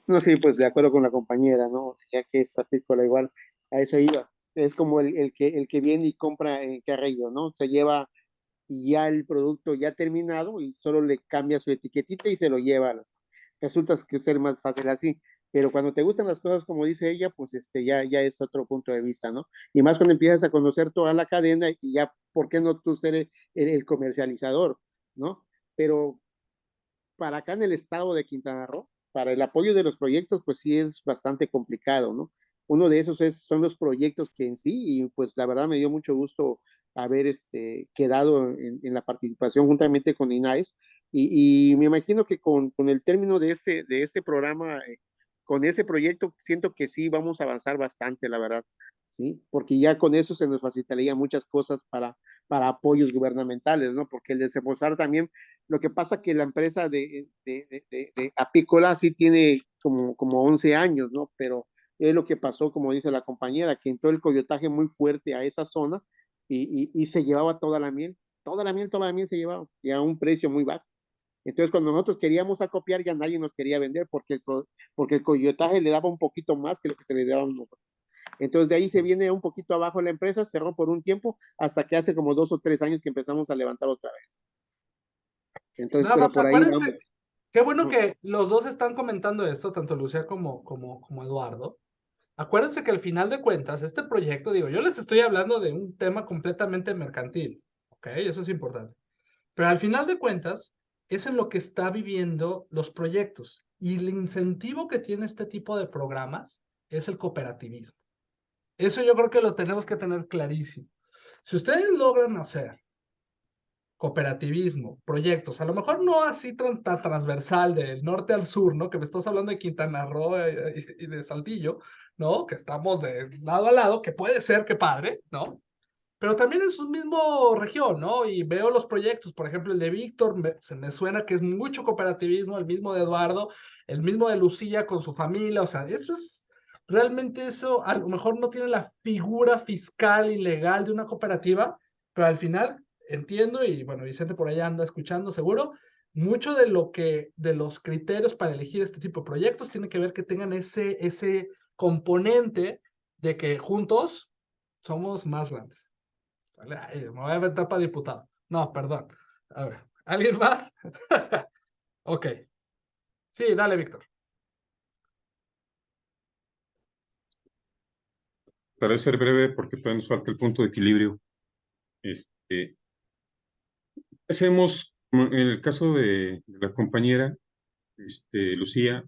No, sí, pues de acuerdo con la compañera, ¿no? Ya que es apícola igual, a eso iba. Es como el que viene y compra en Carrillo, ¿no? Se lleva ya el producto ya terminado y solo le cambia su etiquetita y se lo lleva. Resulta que ser más fácil así. Pero cuando te gustan las cosas, como dice ella, pues ya es otro punto de vista, ¿no? Y más cuando empiezas a conocer toda la cadena y ya, ¿por qué no tú ser el comercializador, ¿no? Pero para acá en el estado de Quintana Roo, para el apoyo de los proyectos, pues sí es bastante complicado, ¿no? Uno de esos son los proyectos que en sí, y pues la verdad me dio mucho gusto haber quedado en la participación juntamente con INAES, y me imagino que con el término de este programa, con ese proyecto, siento que sí vamos a avanzar bastante, la verdad, ¿sí? Porque ya con eso se nos facilitaría muchas cosas para apoyos gubernamentales, ¿no? Porque el desembolsar también, lo que pasa que la empresa de Apícola sí tiene como 11 años, ¿no? Pero es lo que pasó, como dice la compañera, que entró el coyotaje muy fuerte a esa zona y se llevaba toda la miel, toda la miel se llevaba, y a un precio muy bajo. Entonces, cuando nosotros queríamos acopiar, ya nadie nos quería vender porque el coyotaje le daba un poquito más que lo que se le daba a nosotros. Entonces, de ahí se viene un poquito abajo la empresa, cerró por un tiempo, hasta que hace como 2 o 3 años que empezamos a levantar otra vez. Entonces, Nada pero más por ahí vamos. acuérdense, qué bueno Ujú. que los dos están comentando esto, tanto Lucía como Eduardo. Acuérdense que al final de cuentas, este proyecto, digo, yo les estoy hablando de un tema completamente mercantil, ¿ok? Eso es importante. Pero al final de cuentas, es en lo que está viviendo los proyectos. Y el incentivo que tiene este tipo de programas es el cooperativismo. Eso yo creo que lo tenemos que tener clarísimo. Si ustedes logran hacer cooperativismo, proyectos, a lo mejor no así tan transversal del norte al sur, ¿no? Que me estás hablando de Quintana Roo y de Saltillo, ¿no? Que estamos de lado a lado, que puede ser que padre, ¿no? Pero también es su mismo región, ¿no? Y veo los proyectos, por ejemplo, el de Víctor, se me suena que es mucho cooperativismo, el mismo de Eduardo, el mismo de Lucía con su familia, o sea, eso es, realmente eso a lo mejor no tiene la figura fiscal y legal de una cooperativa, pero al final entiendo, y bueno, Vicente por allá anda escuchando seguro, mucho de lo de los criterios para elegir este tipo de proyectos tiene que ver que tengan ese componente de que juntos somos más grandes. Ay, me voy a aventar para diputado. No, perdón. A ver, ¿alguien más? Ok. Sí, dale, Víctor. Para ser breve, porque todavía nos falta el punto de equilibrio. Hacemos, en el caso de la compañera, Lucía,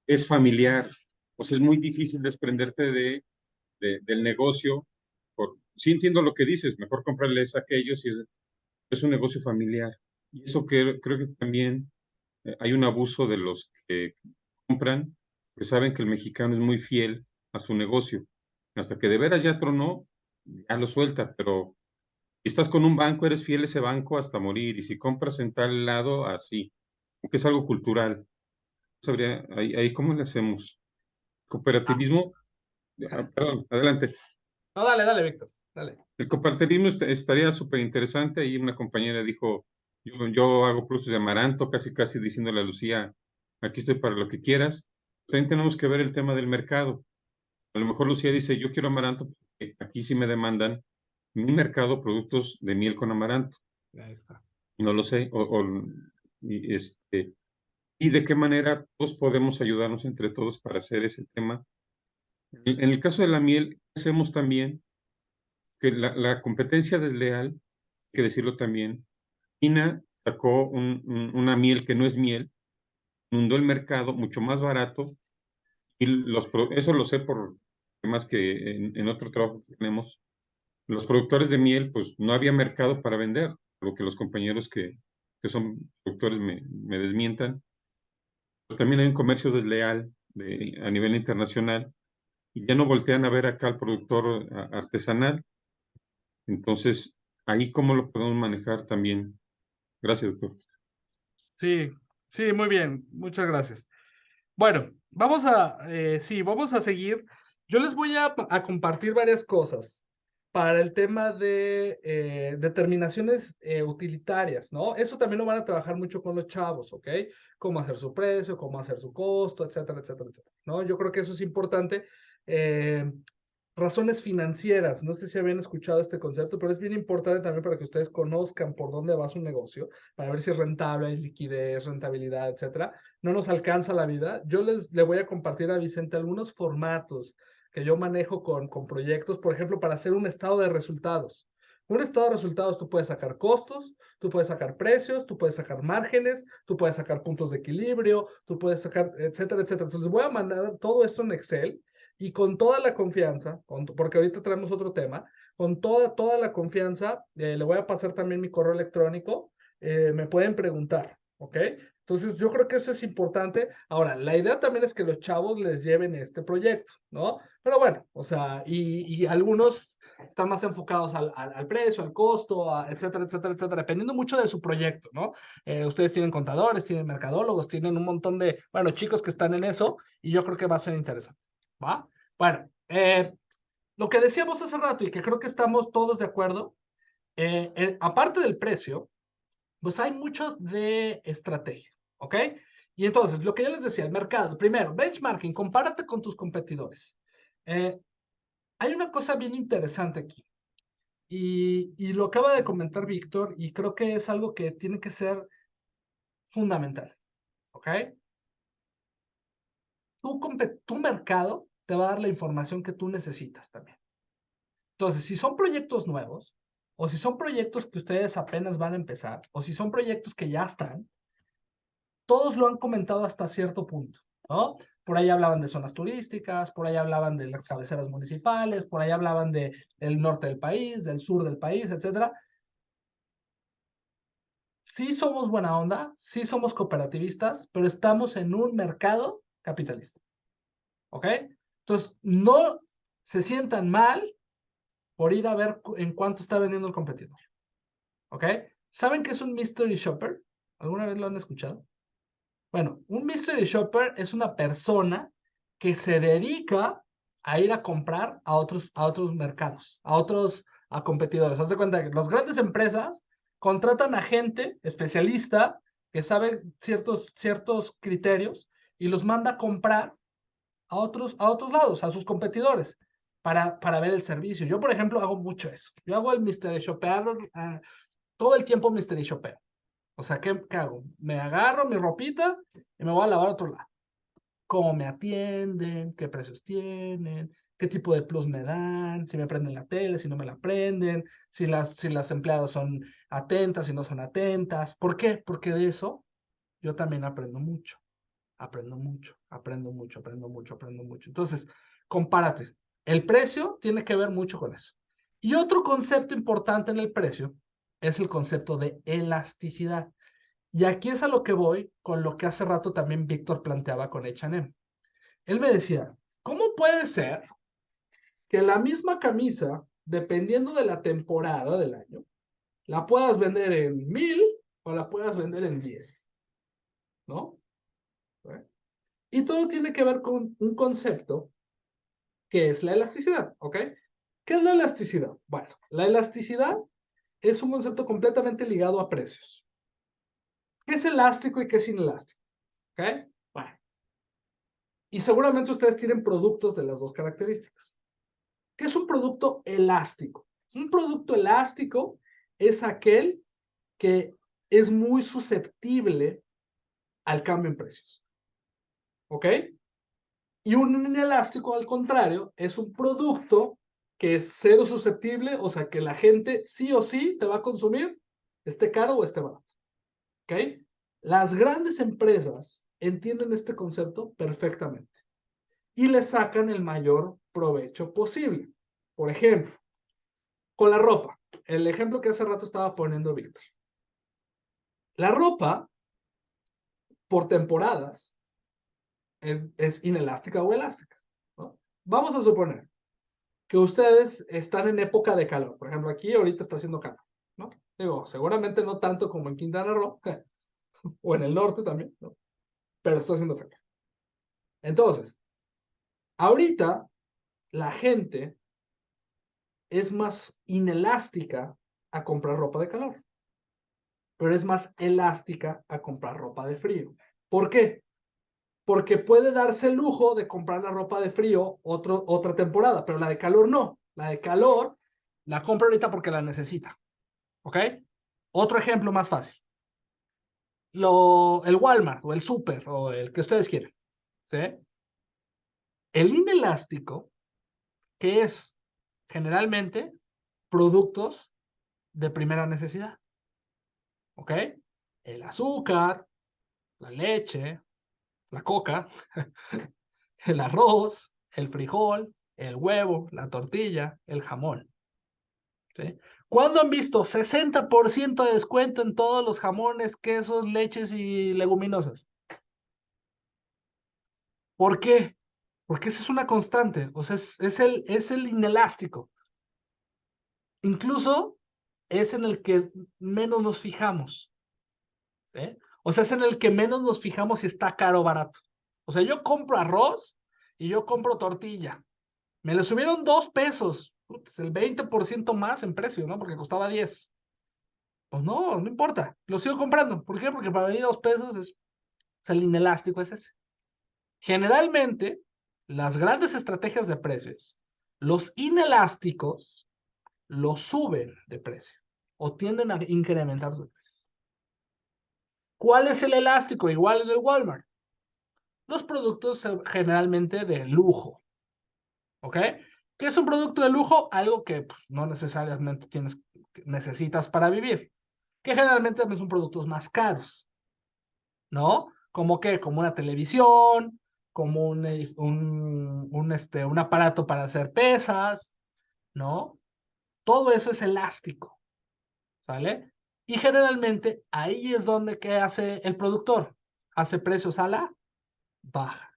es familiar, pues es muy difícil desprenderte del negocio. Sí entiendo lo que dices, mejor comprarles a aquellos si es un negocio familiar. Y eso creo que también hay un abuso de los que compran, que saben que el mexicano es muy fiel a su negocio. Hasta que de veras ya tronó, ya lo suelta, pero si estás con un banco, eres fiel a ese banco hasta morir, y si compras en tal lado, así, porque es algo cultural. Sabría, ahí ¿cómo le hacemos? Cooperativismo, perdón, adelante. No, dale, dale, Víctor. Dale. El cooperativismo estaría súper interesante. Ahí una compañera dijo, yo hago productos de amaranto, casi casi diciéndole a Lucía, aquí estoy para lo que quieras. También tenemos que ver el tema del mercado. A lo mejor Lucía dice, yo quiero amaranto, porque aquí sí me demandan mi mercado productos de miel con amaranto. Ahí está. No lo sé. Y, y de qué manera todos podemos ayudarnos entre todos para hacer ese tema. En el caso de la miel, hacemos también que la competencia desleal, hay que decirlo también, China sacó una miel que no es miel, inundó el mercado mucho más barato, y eso lo sé por más que en otro trabajo que tenemos, los productores de miel, pues no había mercado para vender, lo que los compañeros que son productores me desmientan. Pero también hay un comercio desleal a nivel internacional, y ya no voltean a ver acá al productor artesanal. Entonces, ahí cómo lo podemos manejar también. Gracias, doctor. Sí, sí, muy bien, muchas gracias. Bueno, sí, vamos a seguir. Yo les voy a compartir varias cosas para el tema de determinaciones utilitarias, ¿no? Eso también lo van a trabajar mucho con los chavos, ¿ok? Cómo hacer su precio, cómo hacer su costo, etcétera, etcétera, etcétera, ¿no? Yo creo que eso es importante. Razones financieras, no sé si habían escuchado este concepto, pero es bien importante también para que ustedes conozcan por dónde va su negocio, para ver si es rentable, hay liquidez, rentabilidad, etcétera. No nos alcanza la vida. Yo le voy a compartir a Vicente algunos formatos que yo manejo con proyectos, por ejemplo, para hacer un estado de resultados. Un estado de resultados, tú puedes sacar costos, tú puedes sacar precios, tú puedes sacar márgenes, tú puedes sacar puntos de equilibrio, tú puedes sacar, etcétera, etcétera. Entonces voy a mandar todo esto en Excel y con toda la confianza, porque ahorita traemos otro tema, con toda la confianza, le voy a pasar también mi correo electrónico, me pueden preguntar, ¿ok? Entonces yo creo que eso es importante. Ahora, la idea también es que los chavos les lleven este proyecto, ¿no? Pero bueno, o sea, y algunos están más enfocados al precio, al costo, etcétera, etcétera, etcétera, dependiendo mucho de su proyecto, ¿no? Ustedes tienen contadores, tienen mercadólogos, tienen un montón de, bueno, chicos que están en eso, y yo creo que va a ser interesante. ¿Va? Bueno, lo que decíamos hace rato y que creo que estamos todos de acuerdo, aparte del precio, pues hay mucho de estrategia, ¿ok? Y entonces, lo que yo les decía, el mercado, primero, benchmarking, compárate con tus competidores. Hay una cosa bien interesante aquí, y lo acaba de comentar Víctor, y creo que es algo que tiene que ser fundamental, ¿ok? Tu mercado te va a dar la información que tú necesitas también. Entonces, si son proyectos nuevos, o si son proyectos que ustedes apenas van a empezar, o si son proyectos que ya están, todos lo han comentado hasta cierto punto, ¿no? Por ahí hablaban de zonas turísticas, por ahí hablaban de las cabeceras municipales, por ahí hablaban del norte del país, del sur del país, etcétera. Sí somos buena onda, sí somos cooperativistas, pero estamos en un mercado capitalista, ¿ok? Entonces, no se sientan mal por ir a ver en cuánto está vendiendo el competidor. ¿Ok? ¿Saben qué es un mystery shopper? ¿Alguna vez lo han escuchado? Bueno, un mystery shopper es una persona que se dedica a ir a comprar a otros mercados, a competidores. Haz de cuenta que las grandes empresas contratan a gente especialista que sabe ciertos criterios y los manda a comprar a otros lados, a sus competidores, para ver el servicio. Yo, por ejemplo, hago mucho eso. Yo hago el mystery shopper, todo el tiempo mystery shopper. O sea, ¿qué hago? Me agarro mi ropita y me voy a lavar a otro lado. Cómo me atienden, qué precios tienen, qué tipo de plus me dan, si me prenden la tele, si no me la prenden, si las empleadas son atentas, si no son atentas. ¿Por qué? Porque de eso yo también aprendo mucho. Aprendo mucho, aprendo mucho, aprendo mucho, aprendo mucho. Entonces, compárate. El precio tiene que ver mucho con eso. Y otro concepto importante en el precio es el concepto de elasticidad. Y aquí es a lo que voy con lo que hace rato también Víctor planteaba con H&M. Él me decía, ¿cómo puede ser que la misma camisa, dependiendo de la temporada del año, la puedas vender en 1000 o la puedas vender en 10? ¿No? Y todo tiene que ver con un concepto que es la elasticidad, ¿ok? ¿Qué es la elasticidad? Bueno, la elasticidad es un concepto completamente ligado a precios. ¿Qué es elástico y qué es inelástico? ¿Ok? Bueno. Y seguramente ustedes tienen productos de las dos características. ¿Qué es un producto elástico? Un producto elástico es aquel que es muy susceptible al cambio en precios. ¿Ok? Y un inelástico, al contrario, es un producto que es cero susceptible, o sea que la gente sí o sí te va a consumir, esté caro o esté barato. ¿ok? Las grandes empresas entienden este concepto perfectamente y le sacan el mayor provecho posible. Por ejemplo, con la ropa, el ejemplo que hace rato estaba poniendo Víctor. La ropa, por temporadas, es inelástica o elástica, ¿no? Vamos a suponer que ustedes están en época de calor. Por ejemplo, aquí ahorita está haciendo calor, ¿no? Digo, seguramente no tanto como en Quintana Roo, o en el norte también, ¿no? Pero está haciendo calor. Entonces, ahorita la gente es más inelástica a comprar ropa de calor, pero es más elástica a comprar ropa de frío. ¿Por qué? Porque puede darse el lujo de comprar la ropa de frío otra temporada, pero la de calor no. La de calor la compra ahorita porque la necesita. ¿Ok? Otro ejemplo más fácil. El Walmart o el Super o el que ustedes quieran. ¿Sí? El inelástico, que es generalmente productos de primera necesidad. ¿Ok? El azúcar, la leche, la coca, el arroz, el frijol, el huevo, la tortilla, el jamón. ¿Sí? ¿Cuándo han visto 60% de descuento en todos los jamones, quesos, leches y leguminosas? ¿Por qué? Porque esa es una constante, o sea, es el inelástico. Incluso es en el que menos nos fijamos. ¿Sí? O sea, es en el que menos nos fijamos si está caro o barato. O sea, yo compro arroz y yo compro tortilla. Me le subieron 2 pesos, es el 20% más en precio, ¿no? Porque costaba 10. Pues no, no importa, lo sigo comprando. ¿Por qué? Porque para mí 2 pesos es el inelástico, es ese. Generalmente, las grandes estrategias de precios, los inelásticos los suben de precio o tienden a incrementar su precio. ¿Cuál es el elástico? Igual en el Walmart. Los productos generalmente de lujo. ¿Ok? ¿Qué es un producto de lujo? Algo que pues, no necesariamente necesitas para vivir. Que generalmente también son productos más caros. ¿No? ¿Como qué? Como una televisión, como un aparato para hacer pesas, ¿no? Todo eso es elástico, ¿sale? Y generalmente ahí es donde ¿qué hace el productor? Hace precios a la baja,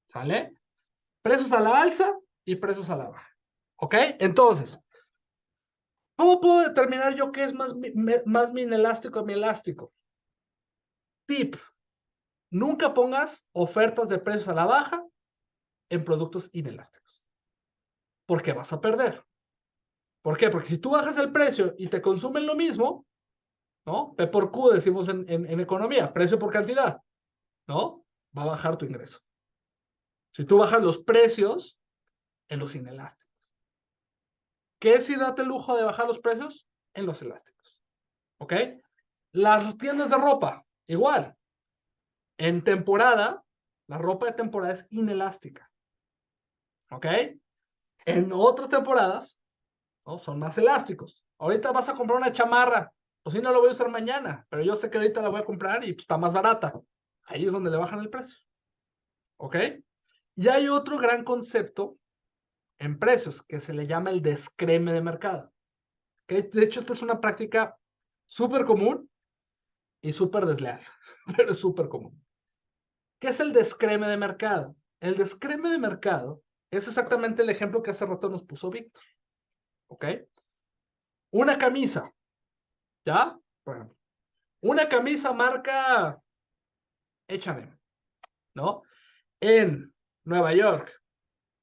¿sale? Precios a la alza y precios a la baja, ¿ok? Entonces, ¿cómo puedo determinar yo qué es más mi inelástico o mi elástico? Tip, nunca pongas ofertas de precios a la baja en productos inelásticos, porque vas a perder. ¿Por qué? Porque si tú bajas el precio y te consumen lo mismo, ¿no? P por Q decimos en economía, precio por cantidad, ¿no? Va a bajar tu ingreso. Si tú bajas los precios en los inelásticos. ¿Qué si date el lujo de bajar los precios? En los elásticos. ¿Ok? Las tiendas de ropa, igual. En temporada, la ropa de temporada es inelástica. ¿Ok? En otras temporadas, ¿no? Son más elásticos. Ahorita vas a comprar una chamarra, pues sí, no la voy a usar mañana, pero yo sé que ahorita la voy a comprar y pues, está más barata. Ahí es donde le bajan el precio. ¿Ok? Y hay otro gran concepto en precios que se le llama el descreme de mercado. Que de hecho, esta es una práctica súper común y súper desleal, pero es súper común. ¿Qué es el descreme de mercado? El descreme de mercado es exactamente el ejemplo que hace rato nos puso Víctor. ¿Ok? Una camisa, ¿ya? Por ejemplo, una camisa marca H&M, ¿no? En Nueva York,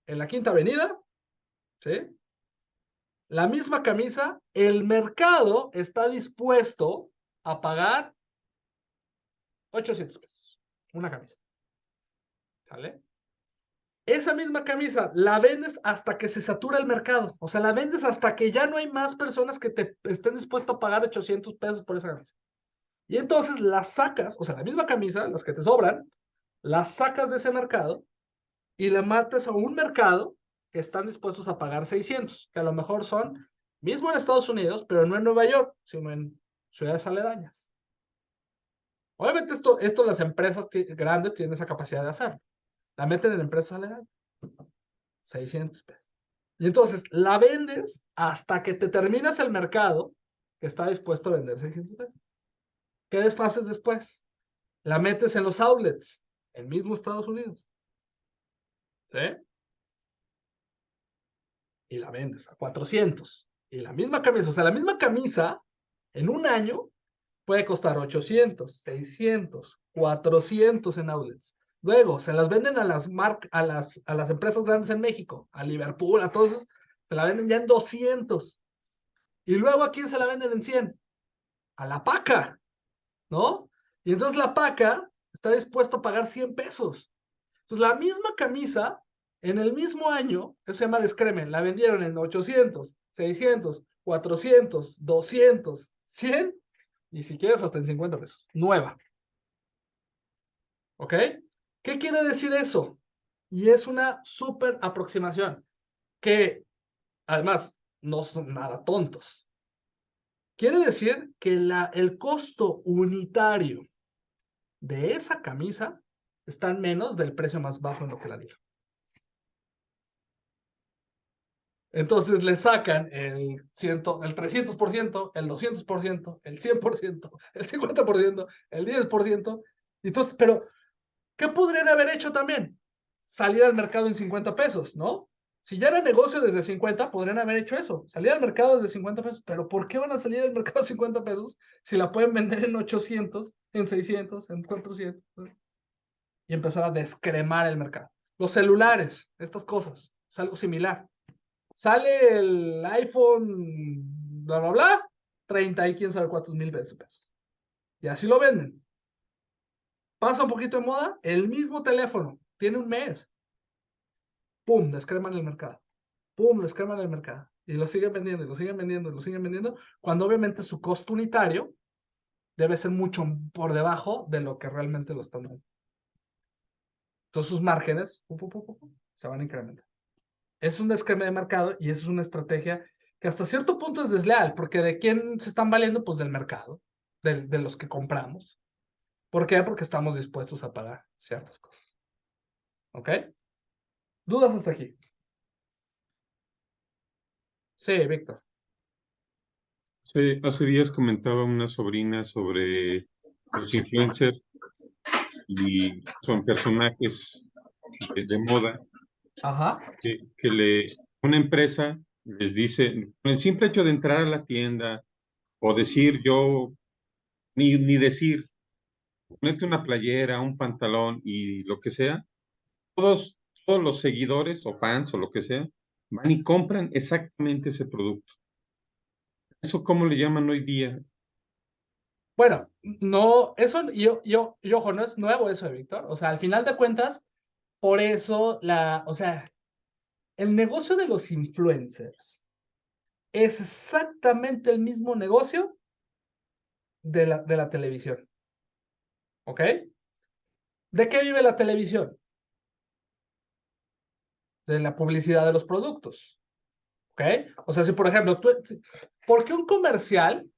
en la Quinta Avenida, ¿sí? La misma camisa, el mercado está dispuesto a pagar 800 pesos. Una camisa. ¿Sale? Esa misma camisa la vendes hasta que se satura el mercado. O sea, la vendes hasta que ya no hay más personas que te estén dispuestos a pagar 800 pesos por esa camisa. Y entonces las sacas, o sea, la misma camisa, las que te sobran, las sacas de ese mercado y le matas a un mercado que están dispuestos a pagar 600, que a lo mejor son, mismo en Estados Unidos, pero no en Nueva York, sino en ciudades aledañas. Obviamente esto las empresas grandes tienen esa capacidad de hacerlo. La meten en empresas aledañas. 600 pesos. Y entonces la vendes hasta que te terminas el mercado que está dispuesto a vender 600 pesos. ¿Qué despaces después? La metes en los outlets, en mismo Estados Unidos. ¿Sí? Y la vendes a 400. Y la misma camisa, o sea, la misma camisa en un año puede costar 800, 600, 400 en outlets. Luego se las venden a las empresas grandes en México, a Liverpool, a todos esos, se la venden ya en 200. Y luego a quién se la venden en 100? A la paca, ¿no? Y entonces la paca está dispuesto a pagar 100 pesos. Entonces la misma camisa, en el mismo año, eso se llama descremen, la vendieron en 800, 600, 400, 200, 100 y si quieres hasta en 50 pesos. Nueva. ¿Ok? ¿Qué quiere decir eso? Y es una súper aproximación que, además, no son nada tontos. Quiere decir que el costo unitario de esa camisa está en menos del precio más bajo en lo que la liga. Entonces le sacan el 300%, el 200%, el 100%, el 50%, el 10%. Entonces, pero, ¿qué podrían haber hecho también? Salir al mercado en 50 pesos, ¿no? Si ya era negocio desde 50, podrían haber hecho eso. Salir al mercado desde 50 pesos. Pero ¿por qué van a salir al mercado de 50 pesos si la pueden vender en 800, en 600, en 400? Y empezar a descremar el mercado. Los celulares, estas cosas, es algo similar. Sale el iPhone, bla, bla, bla, 30 y quién sabe cuántos mil pesos. Y así lo venden. Pasa un poquito de moda, el mismo teléfono, tiene un mes. Pum, descreman el mercado. Pum, descreman el mercado. Y lo siguen vendiendo, y lo siguen vendiendo, y lo siguen vendiendo, cuando obviamente su costo unitario debe ser mucho por debajo de lo que realmente lo están dando. Entonces sus márgenes se van a incrementar. Es un descreme de mercado y eso es una estrategia que hasta cierto punto es desleal, porque ¿de quién se están valiendo? Pues del mercado, de los que compramos. ¿Por qué? Porque estamos dispuestos a pagar ciertas cosas. ¿Ok? ¿Dudas hasta aquí? Sí, Víctor. Hace días comentaba una sobrina sobre los influencers y son personajes de moda. Ajá. Que una empresa les dice, con el simple hecho de entrar a la tienda o decir ni decir, ponete una playera, un pantalón y lo que sea, todos los seguidores o fans o lo que sea, van y compran exactamente ese producto. ¿Eso cómo le llaman hoy día? Bueno, no, eso y ojo, no es nuevo eso de Víctor. O sea, al final de cuentas, por eso o sea, el negocio de los influencers es exactamente el mismo negocio de la televisión. ¿Ok? ¿De qué vive la televisión? De la publicidad de los productos. ¿Ok? O sea, si por ejemplo, ¿por qué un comercial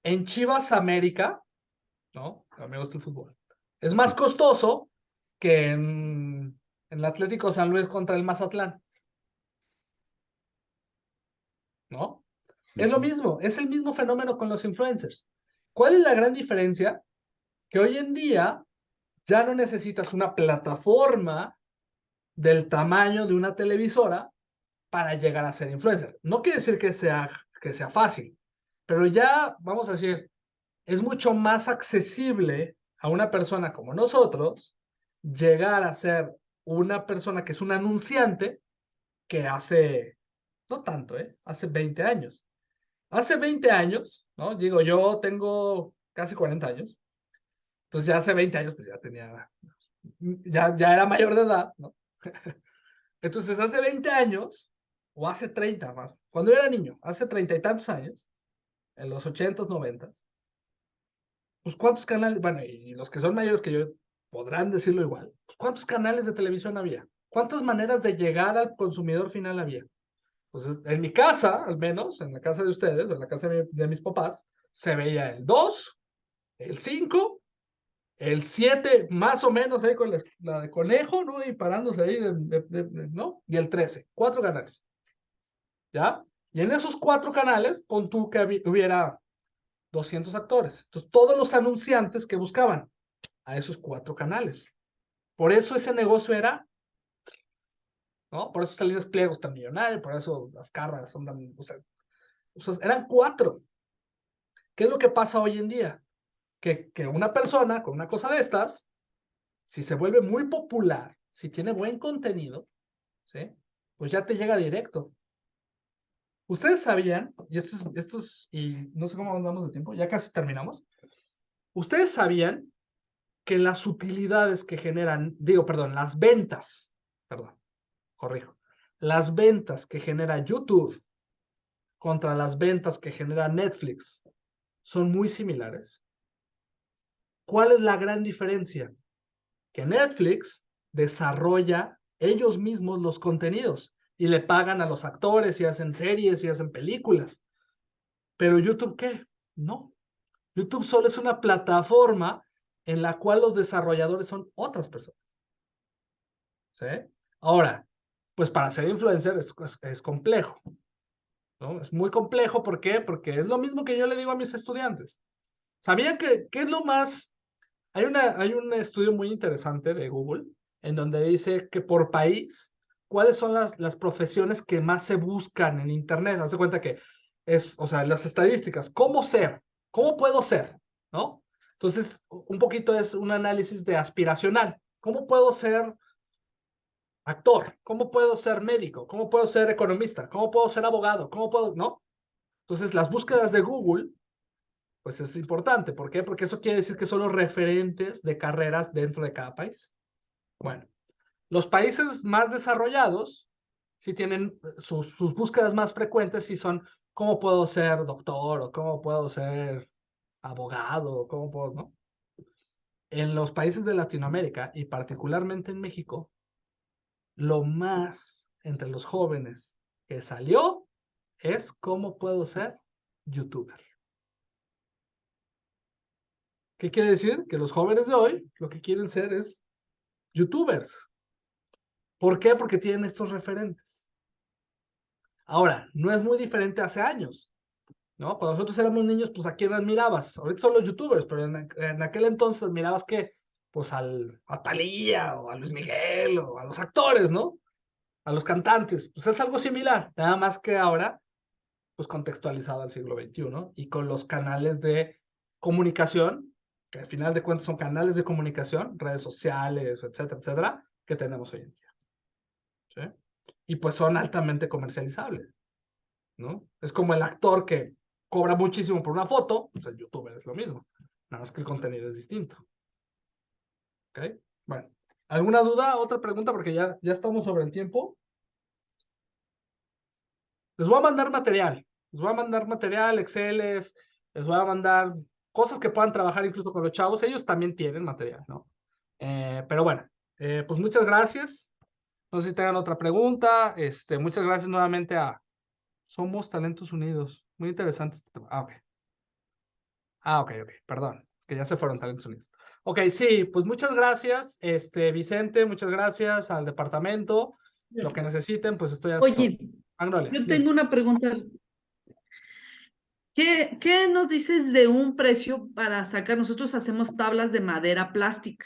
en Chivas América, ¿no? A mí me gusta el fútbol, es más costoso que en el Atlético San Luis contra el Mazatlán? ¿No? Es lo mismo, es el mismo fenómeno con los influencers. ¿Cuál es la gran diferencia? Que hoy en día ya no necesitas una plataforma del tamaño de una televisora para llegar a ser influencer. No quiere decir que sea fácil, pero ya, vamos a decir, es mucho más accesible a una persona como nosotros llegar a ser una persona que es un anunciante que hace, no tanto, hace 20 años. Hace 20 años, ¿no? Digo, yo tengo casi 40 años, entonces ya hace 20 años, pues ya era mayor de edad, ¿no? Entonces hace 20 años, o hace 30 más, cuando yo era niño, hace 30 y tantos años, en los 80s, 90s, pues cuántos canales, bueno, y los que son mayores que yo podrán decirlo igual, pues cuántos canales de televisión había, cuántas maneras de llegar al consumidor final había. Pues en mi casa, al menos, en la casa de ustedes, o en la casa de mis papás, se veía el 2, el 5 El 7, más o menos, ahí con la de conejo, ¿no? Y parándose ahí, ¿no? Y el 13, 4 canales. ¿Ya? Y en esos 4 canales, pon tú que hubiera 200 actores. Entonces, todos los anunciantes que buscaban a esos 4 canales. Por eso ese negocio era, ¿no? Por eso salían pliegos tan millonarios, por eso las carras son tan, o sea, eran 4. ¿Qué es lo que pasa hoy en día? Que una persona con una cosa de estas, si se vuelve muy popular, si tiene buen contenido, ¿sí? Pues ya te llega directo. Ustedes sabían, y y no sé cómo andamos de tiempo, ya casi terminamos. Ustedes sabían que las utilidades que generan, las ventas, corrijo, las ventas que genera YouTube contra las ventas que genera Netflix son muy similares. ¿Cuál es la gran diferencia? Que Netflix desarrolla ellos mismos los contenidos y le pagan a los actores y hacen series y hacen películas. Pero YouTube, ¿qué? No. YouTube solo es una plataforma en la cual los desarrolladores son otras personas. ¿Sí? Ahora, pues para ser influencer es complejo, ¿no? Es muy complejo, ¿por qué? Porque es lo mismo que yo le digo a mis estudiantes. ¿Sabían que qué es lo más? Hay un estudio muy interesante de Google en donde dice que por país, ¿cuáles son las profesiones que más se buscan en Internet? Haz de cuenta que o sea, las estadísticas, ¿cómo ser? ¿Cómo puedo ser? ¿No? Entonces, un poquito es un análisis de aspiracional. ¿Cómo puedo ser actor? ¿Cómo puedo ser médico? ¿Cómo puedo ser economista? ¿Cómo puedo ser abogado? ¿Cómo puedo, no? Entonces, las búsquedas de Google pues es importante. ¿Por qué? Porque eso quiere decir que son los referentes de carreras dentro de cada país. Bueno, los países más desarrollados sí tienen sus búsquedas más frecuentes y son cómo puedo ser doctor o cómo puedo ser abogado o cómo puedo, ¿no? En los países de Latinoamérica y particularmente en México, lo más entre los jóvenes que salió es cómo puedo ser youtuber. ¿Qué quiere decir? Que los jóvenes de hoy lo que quieren ser es youtubers. ¿Por qué? Porque tienen estos referentes. Ahora, no es muy diferente hace años, ¿no? Cuando nosotros éramos niños, pues ¿a quién admirabas? Ahorita son los youtubers, pero en aquel entonces admirabas ¿qué? Pues a Thalía o a Luis Miguel o a los actores, ¿no? A los cantantes. Pues es algo similar, nada más que ahora, pues contextualizado al siglo XXI y con los canales de comunicación, que al final de cuentas son canales de comunicación, redes sociales, etcétera, etcétera, que tenemos hoy en día. ¿Sí? Y pues son altamente comercializables, ¿no? Es como el actor que cobra muchísimo por una foto, pues el youtuber es lo mismo, nada más que el contenido es distinto. ¿Ok? Bueno, ¿alguna duda? ¿Otra pregunta? Porque ya estamos sobre el tiempo. Les voy a mandar material, Exceles, les voy a mandar cosas que puedan trabajar incluso con los chavos, ellos también tienen material, ¿no? Pero bueno, pues muchas gracias. No sé si tengan otra pregunta. Muchas gracias nuevamente a Somos Talentos Unidos. Muy interesante este tema. Ok, perdón, que ya se fueron Talentos Unidos. Ok, sí, pues muchas gracias, Vicente, muchas gracias al departamento. Lo que necesiten, pues estoy a sus Oye, Magnolia, yo dime. tengo una pregunta. ¿Qué nos dices de un precio para sacar? Nosotros hacemos tablas de madera plástica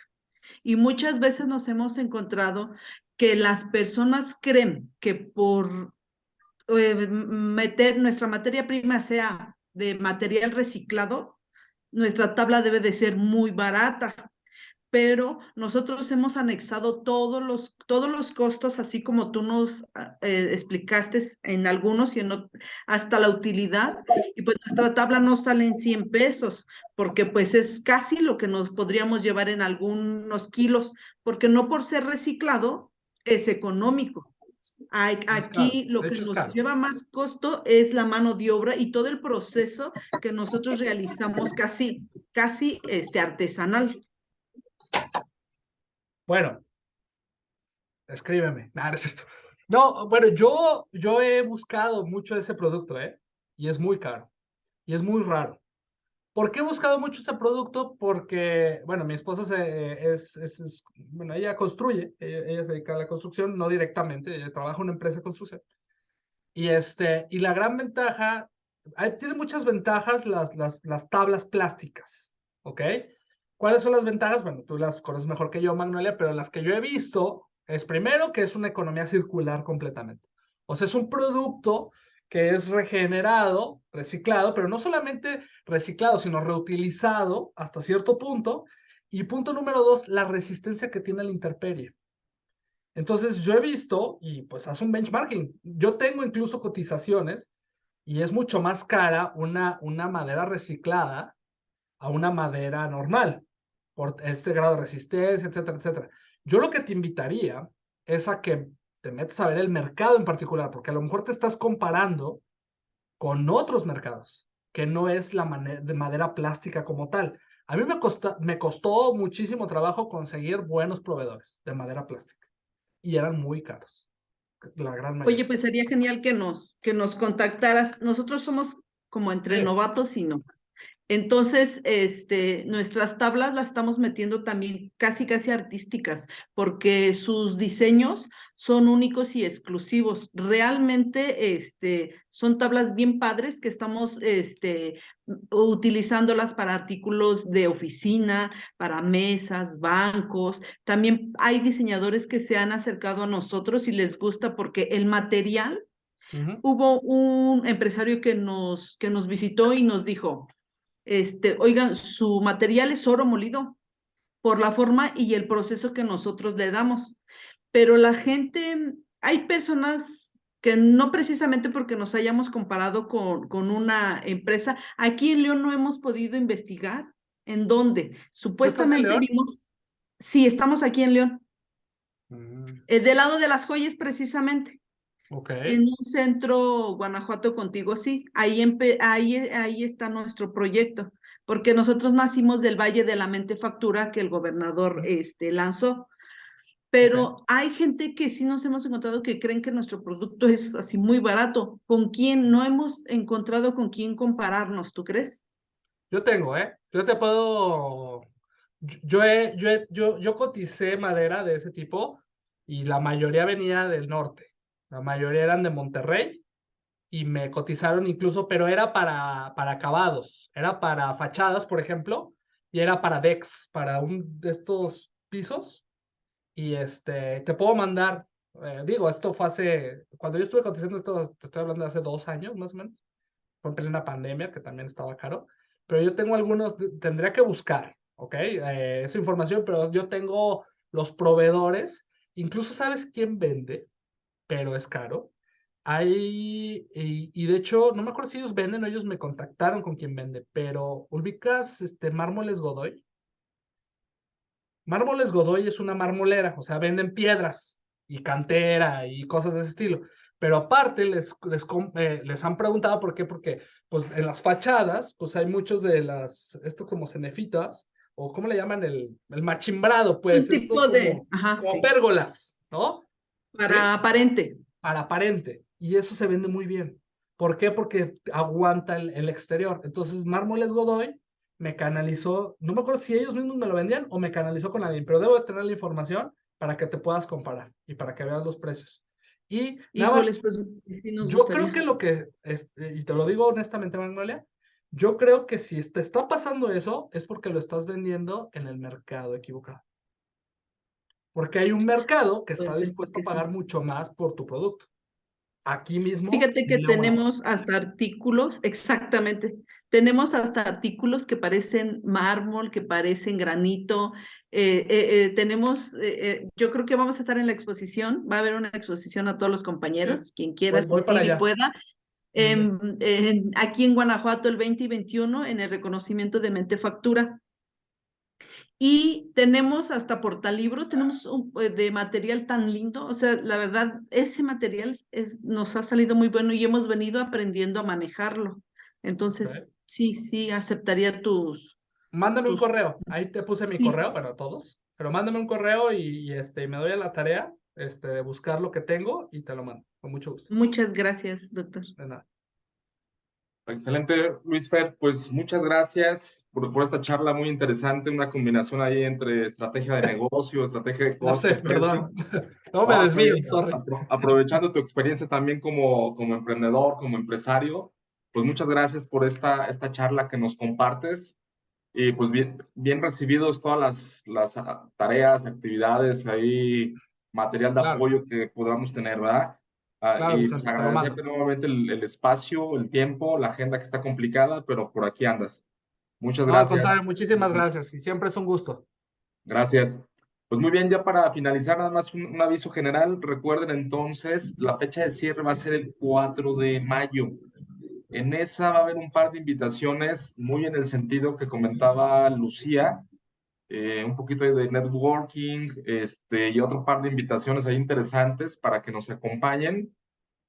y muchas veces nos hemos encontrado que las personas creen que por meter nuestra materia prima sea de material reciclado, nuestra tabla debe de ser muy barata, pero nosotros hemos anexado todos los costos, así como tú nos explicaste en algunos y hasta la utilidad, y pues nuestra tabla no sale en 100 pesos, porque pues es casi lo que nos podríamos llevar en algunos kilos, porque no por ser reciclado es económico. Aquí lo que nos lleva más costo es la mano de obra y todo el proceso que nosotros realizamos casi artesanal. Bueno, escríbeme. No, no es cierto. No, bueno, yo he buscado mucho ese producto, ¿eh? Y es muy caro. Y es muy raro. ¿Por qué he buscado mucho ese producto? Porque, bueno, mi esposa bueno, ella construye, ella se dedica a la construcción, no directamente, ella trabaja en una empresa de construcción. Y la gran ventaja, tiene muchas ventajas las tablas plásticas, ¿ok? ¿Cuáles son las ventajas? Bueno, tú las conoces mejor que yo, Magnolia, pero las que yo he visto es primero que es una economía circular completamente. O sea, es un producto que es regenerado, reciclado, pero no solamente reciclado, sino reutilizado hasta cierto punto. Y punto número 2, la resistencia que tiene a la intemperie. Entonces, yo he visto, y pues hace un benchmarking, yo tengo incluso cotizaciones, y es mucho más cara una madera reciclada a una madera normal, por este grado de resistencia, etcétera, etcétera. Yo lo que te invitaría es a que te metas a ver el mercado en particular, porque a lo mejor te estás comparando con otros mercados, que no es la de madera plástica como tal. A mí me costó muchísimo trabajo conseguir buenos proveedores de madera plástica y eran muy caros, la gran Oye, mayoría. pues sería genial que nos contactaras. Nosotros somos como entre Sí. novatos y no. Entonces, nuestras tablas las estamos metiendo también casi artísticas, porque sus diseños son únicos y exclusivos. Realmente, son tablas bien padres que estamos, utilizándolas para artículos de oficina, para mesas, bancos. También hay diseñadores que se han acercado a nosotros y les gusta porque el material, hubo un empresario que nos visitó y nos dijo, oigan, su material es oro molido por la forma y el proceso que nosotros le damos. Pero la gente, hay personas que no precisamente porque nos hayamos comparado con una empresa, aquí en León no hemos podido investigar en dónde. ¿Tú estás en Supuestamente León? vimos, sí, estamos aquí en León, Mm, del lado de las joyas precisamente. ok. En un centro Guanajuato contigo, sí, ahí está nuestro proyecto, porque nosotros nacimos del Valle de la Mentefactura que el gobernador lanzó, pero Ok. hay gente que sí nos hemos encontrado que creen que nuestro producto es así muy barato. ¿Con quién? No hemos encontrado con quién compararnos, ¿tú crees? Yo tengo, ¿eh? Yo te puedo. Yo coticé madera de ese tipo y la mayoría venía del norte. La mayoría eran de Monterrey y me cotizaron incluso, pero era para acabados, era para fachadas, por ejemplo, y era para decks, para un de estos pisos. Y te puedo mandar, digo, esto fue cuando yo estuve cotizando esto, te estoy hablando de hace 2 años más o menos, fue en plena pandemia, que también estaba caro, pero yo tengo algunos, tendría que buscar, ¿ok? Esa información, pero yo tengo los proveedores, incluso sabes quién vende, pero es caro. Y de hecho, no me acuerdo si ellos venden o ellos me contactaron con quien vende, pero ubicas Mármoles Godoy. Mármoles Godoy es una marmolera, o sea, venden piedras y cantera y cosas de ese estilo. Pero aparte les han preguntado por qué, porque pues en las fachadas, pues hay muchos de estos como cenefitas, o ¿cómo le llaman? El machimbrado, Un pues, estos tipo de, ajá, como sí, pérgolas, ¿no? ¿Sí? para aparente. Para aparente. Y eso se vende muy bien. ¿Por qué? Porque aguanta el exterior. Entonces, Mármoles Godoy me canalizó, no me acuerdo si ellos mismos me lo vendían o me canalizó con alguien, pero debo de tener la información para que te puedas comparar y para que veas los precios. Y nada Híjoles, más, pues sí nos yo creo gustaría. que y te lo digo honestamente, Magnolia, yo creo que si te está pasando eso, es porque lo estás vendiendo en el mercado equivocado. Porque hay un mercado que está Puede ser dispuesto que a sí. pagar mucho más por tu producto. Aquí mismo, Fíjate que en León, Guanajuato. tenemos hasta artículos, exactamente, tenemos hasta artículos que parecen mármol, que parecen granito. Yo creo que vamos a estar en la exposición, va a haber una exposición a todos los ¿Sí? compañeros, quien quiera Voy para asistir y allá. pueda, Muy bien. aquí en Guanajuato el 20 y 21 en el reconocimiento de Mentefactura. Y tenemos hasta portalibros, tenemos de material tan lindo, o sea, la verdad, ese material nos ha salido muy bueno y hemos venido aprendiendo a manejarlo. Entonces, Ok. sí, aceptaría Mándame un tus, correo. Ahí te puse mi sí, correo, bueno, a todos. Pero mándame un correo y me doy a la tarea de buscar lo que tengo y te lo mando. Con mucho gusto. muchas gracias, doctor. De nada. Excelente, Luis Fer. Pues muchas gracias por esta charla muy interesante, una combinación ahí entre estrategia de negocio, estrategia de No sé, costo, precio. perdón. No me desvío, sorry. Aprovechando tu experiencia también como emprendedor, como empresario, pues muchas gracias por esta charla que nos compartes. Y pues bien recibidos todas las tareas, actividades, ahí, material de Claro. apoyo que podamos tener, ¿verdad? Claro, Y pues Vicente, te lo mando. agradecerte nuevamente el espacio, el tiempo, la agenda que está complicada, pero por aquí andas. Muchas No, al contrario, gracias. muchísimas gracias y siempre es un gusto. Gracias. Pues muy bien, ya para finalizar, nada más un aviso general. Recuerden entonces, la fecha de cierre va a ser el 4 de mayo. En esa va a haber un par de invitaciones, muy en el sentido que comentaba Lucía, un poquito de networking, y otro par de invitaciones ahí interesantes para que nos acompañen.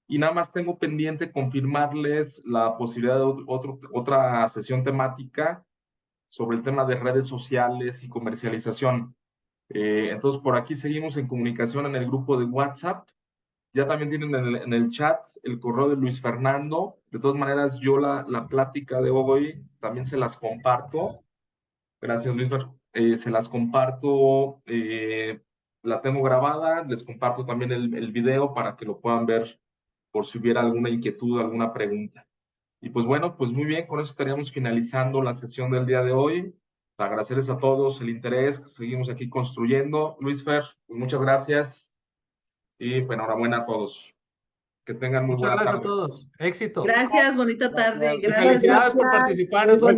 Y nada más tengo pendiente confirmarles la posibilidad de otra sesión temática sobre el tema de redes sociales y comercialización. Entonces, por aquí seguimos en comunicación en el grupo de WhatsApp. Ya también tienen en el chat el correo de Luis Fernando. De todas maneras, yo la plática de hoy también se las comparto. Gracias, Luis Fernando. Se las comparto, la tengo grabada, les comparto también el video para que lo puedan ver por si hubiera alguna inquietud, alguna pregunta. Y pues bueno, pues muy bien, con eso estaríamos finalizando la sesión del día de hoy. Agradecerles a todos el interés, seguimos aquí construyendo. Luis Fer, pues muchas gracias y pues, enhorabuena a todos. Que tengan muy Muchas buena gracias a tarde. todos. Éxito. Gracias, bonita tarde. Gracias. Y Gracias. felicidades por Sofía. participar en estos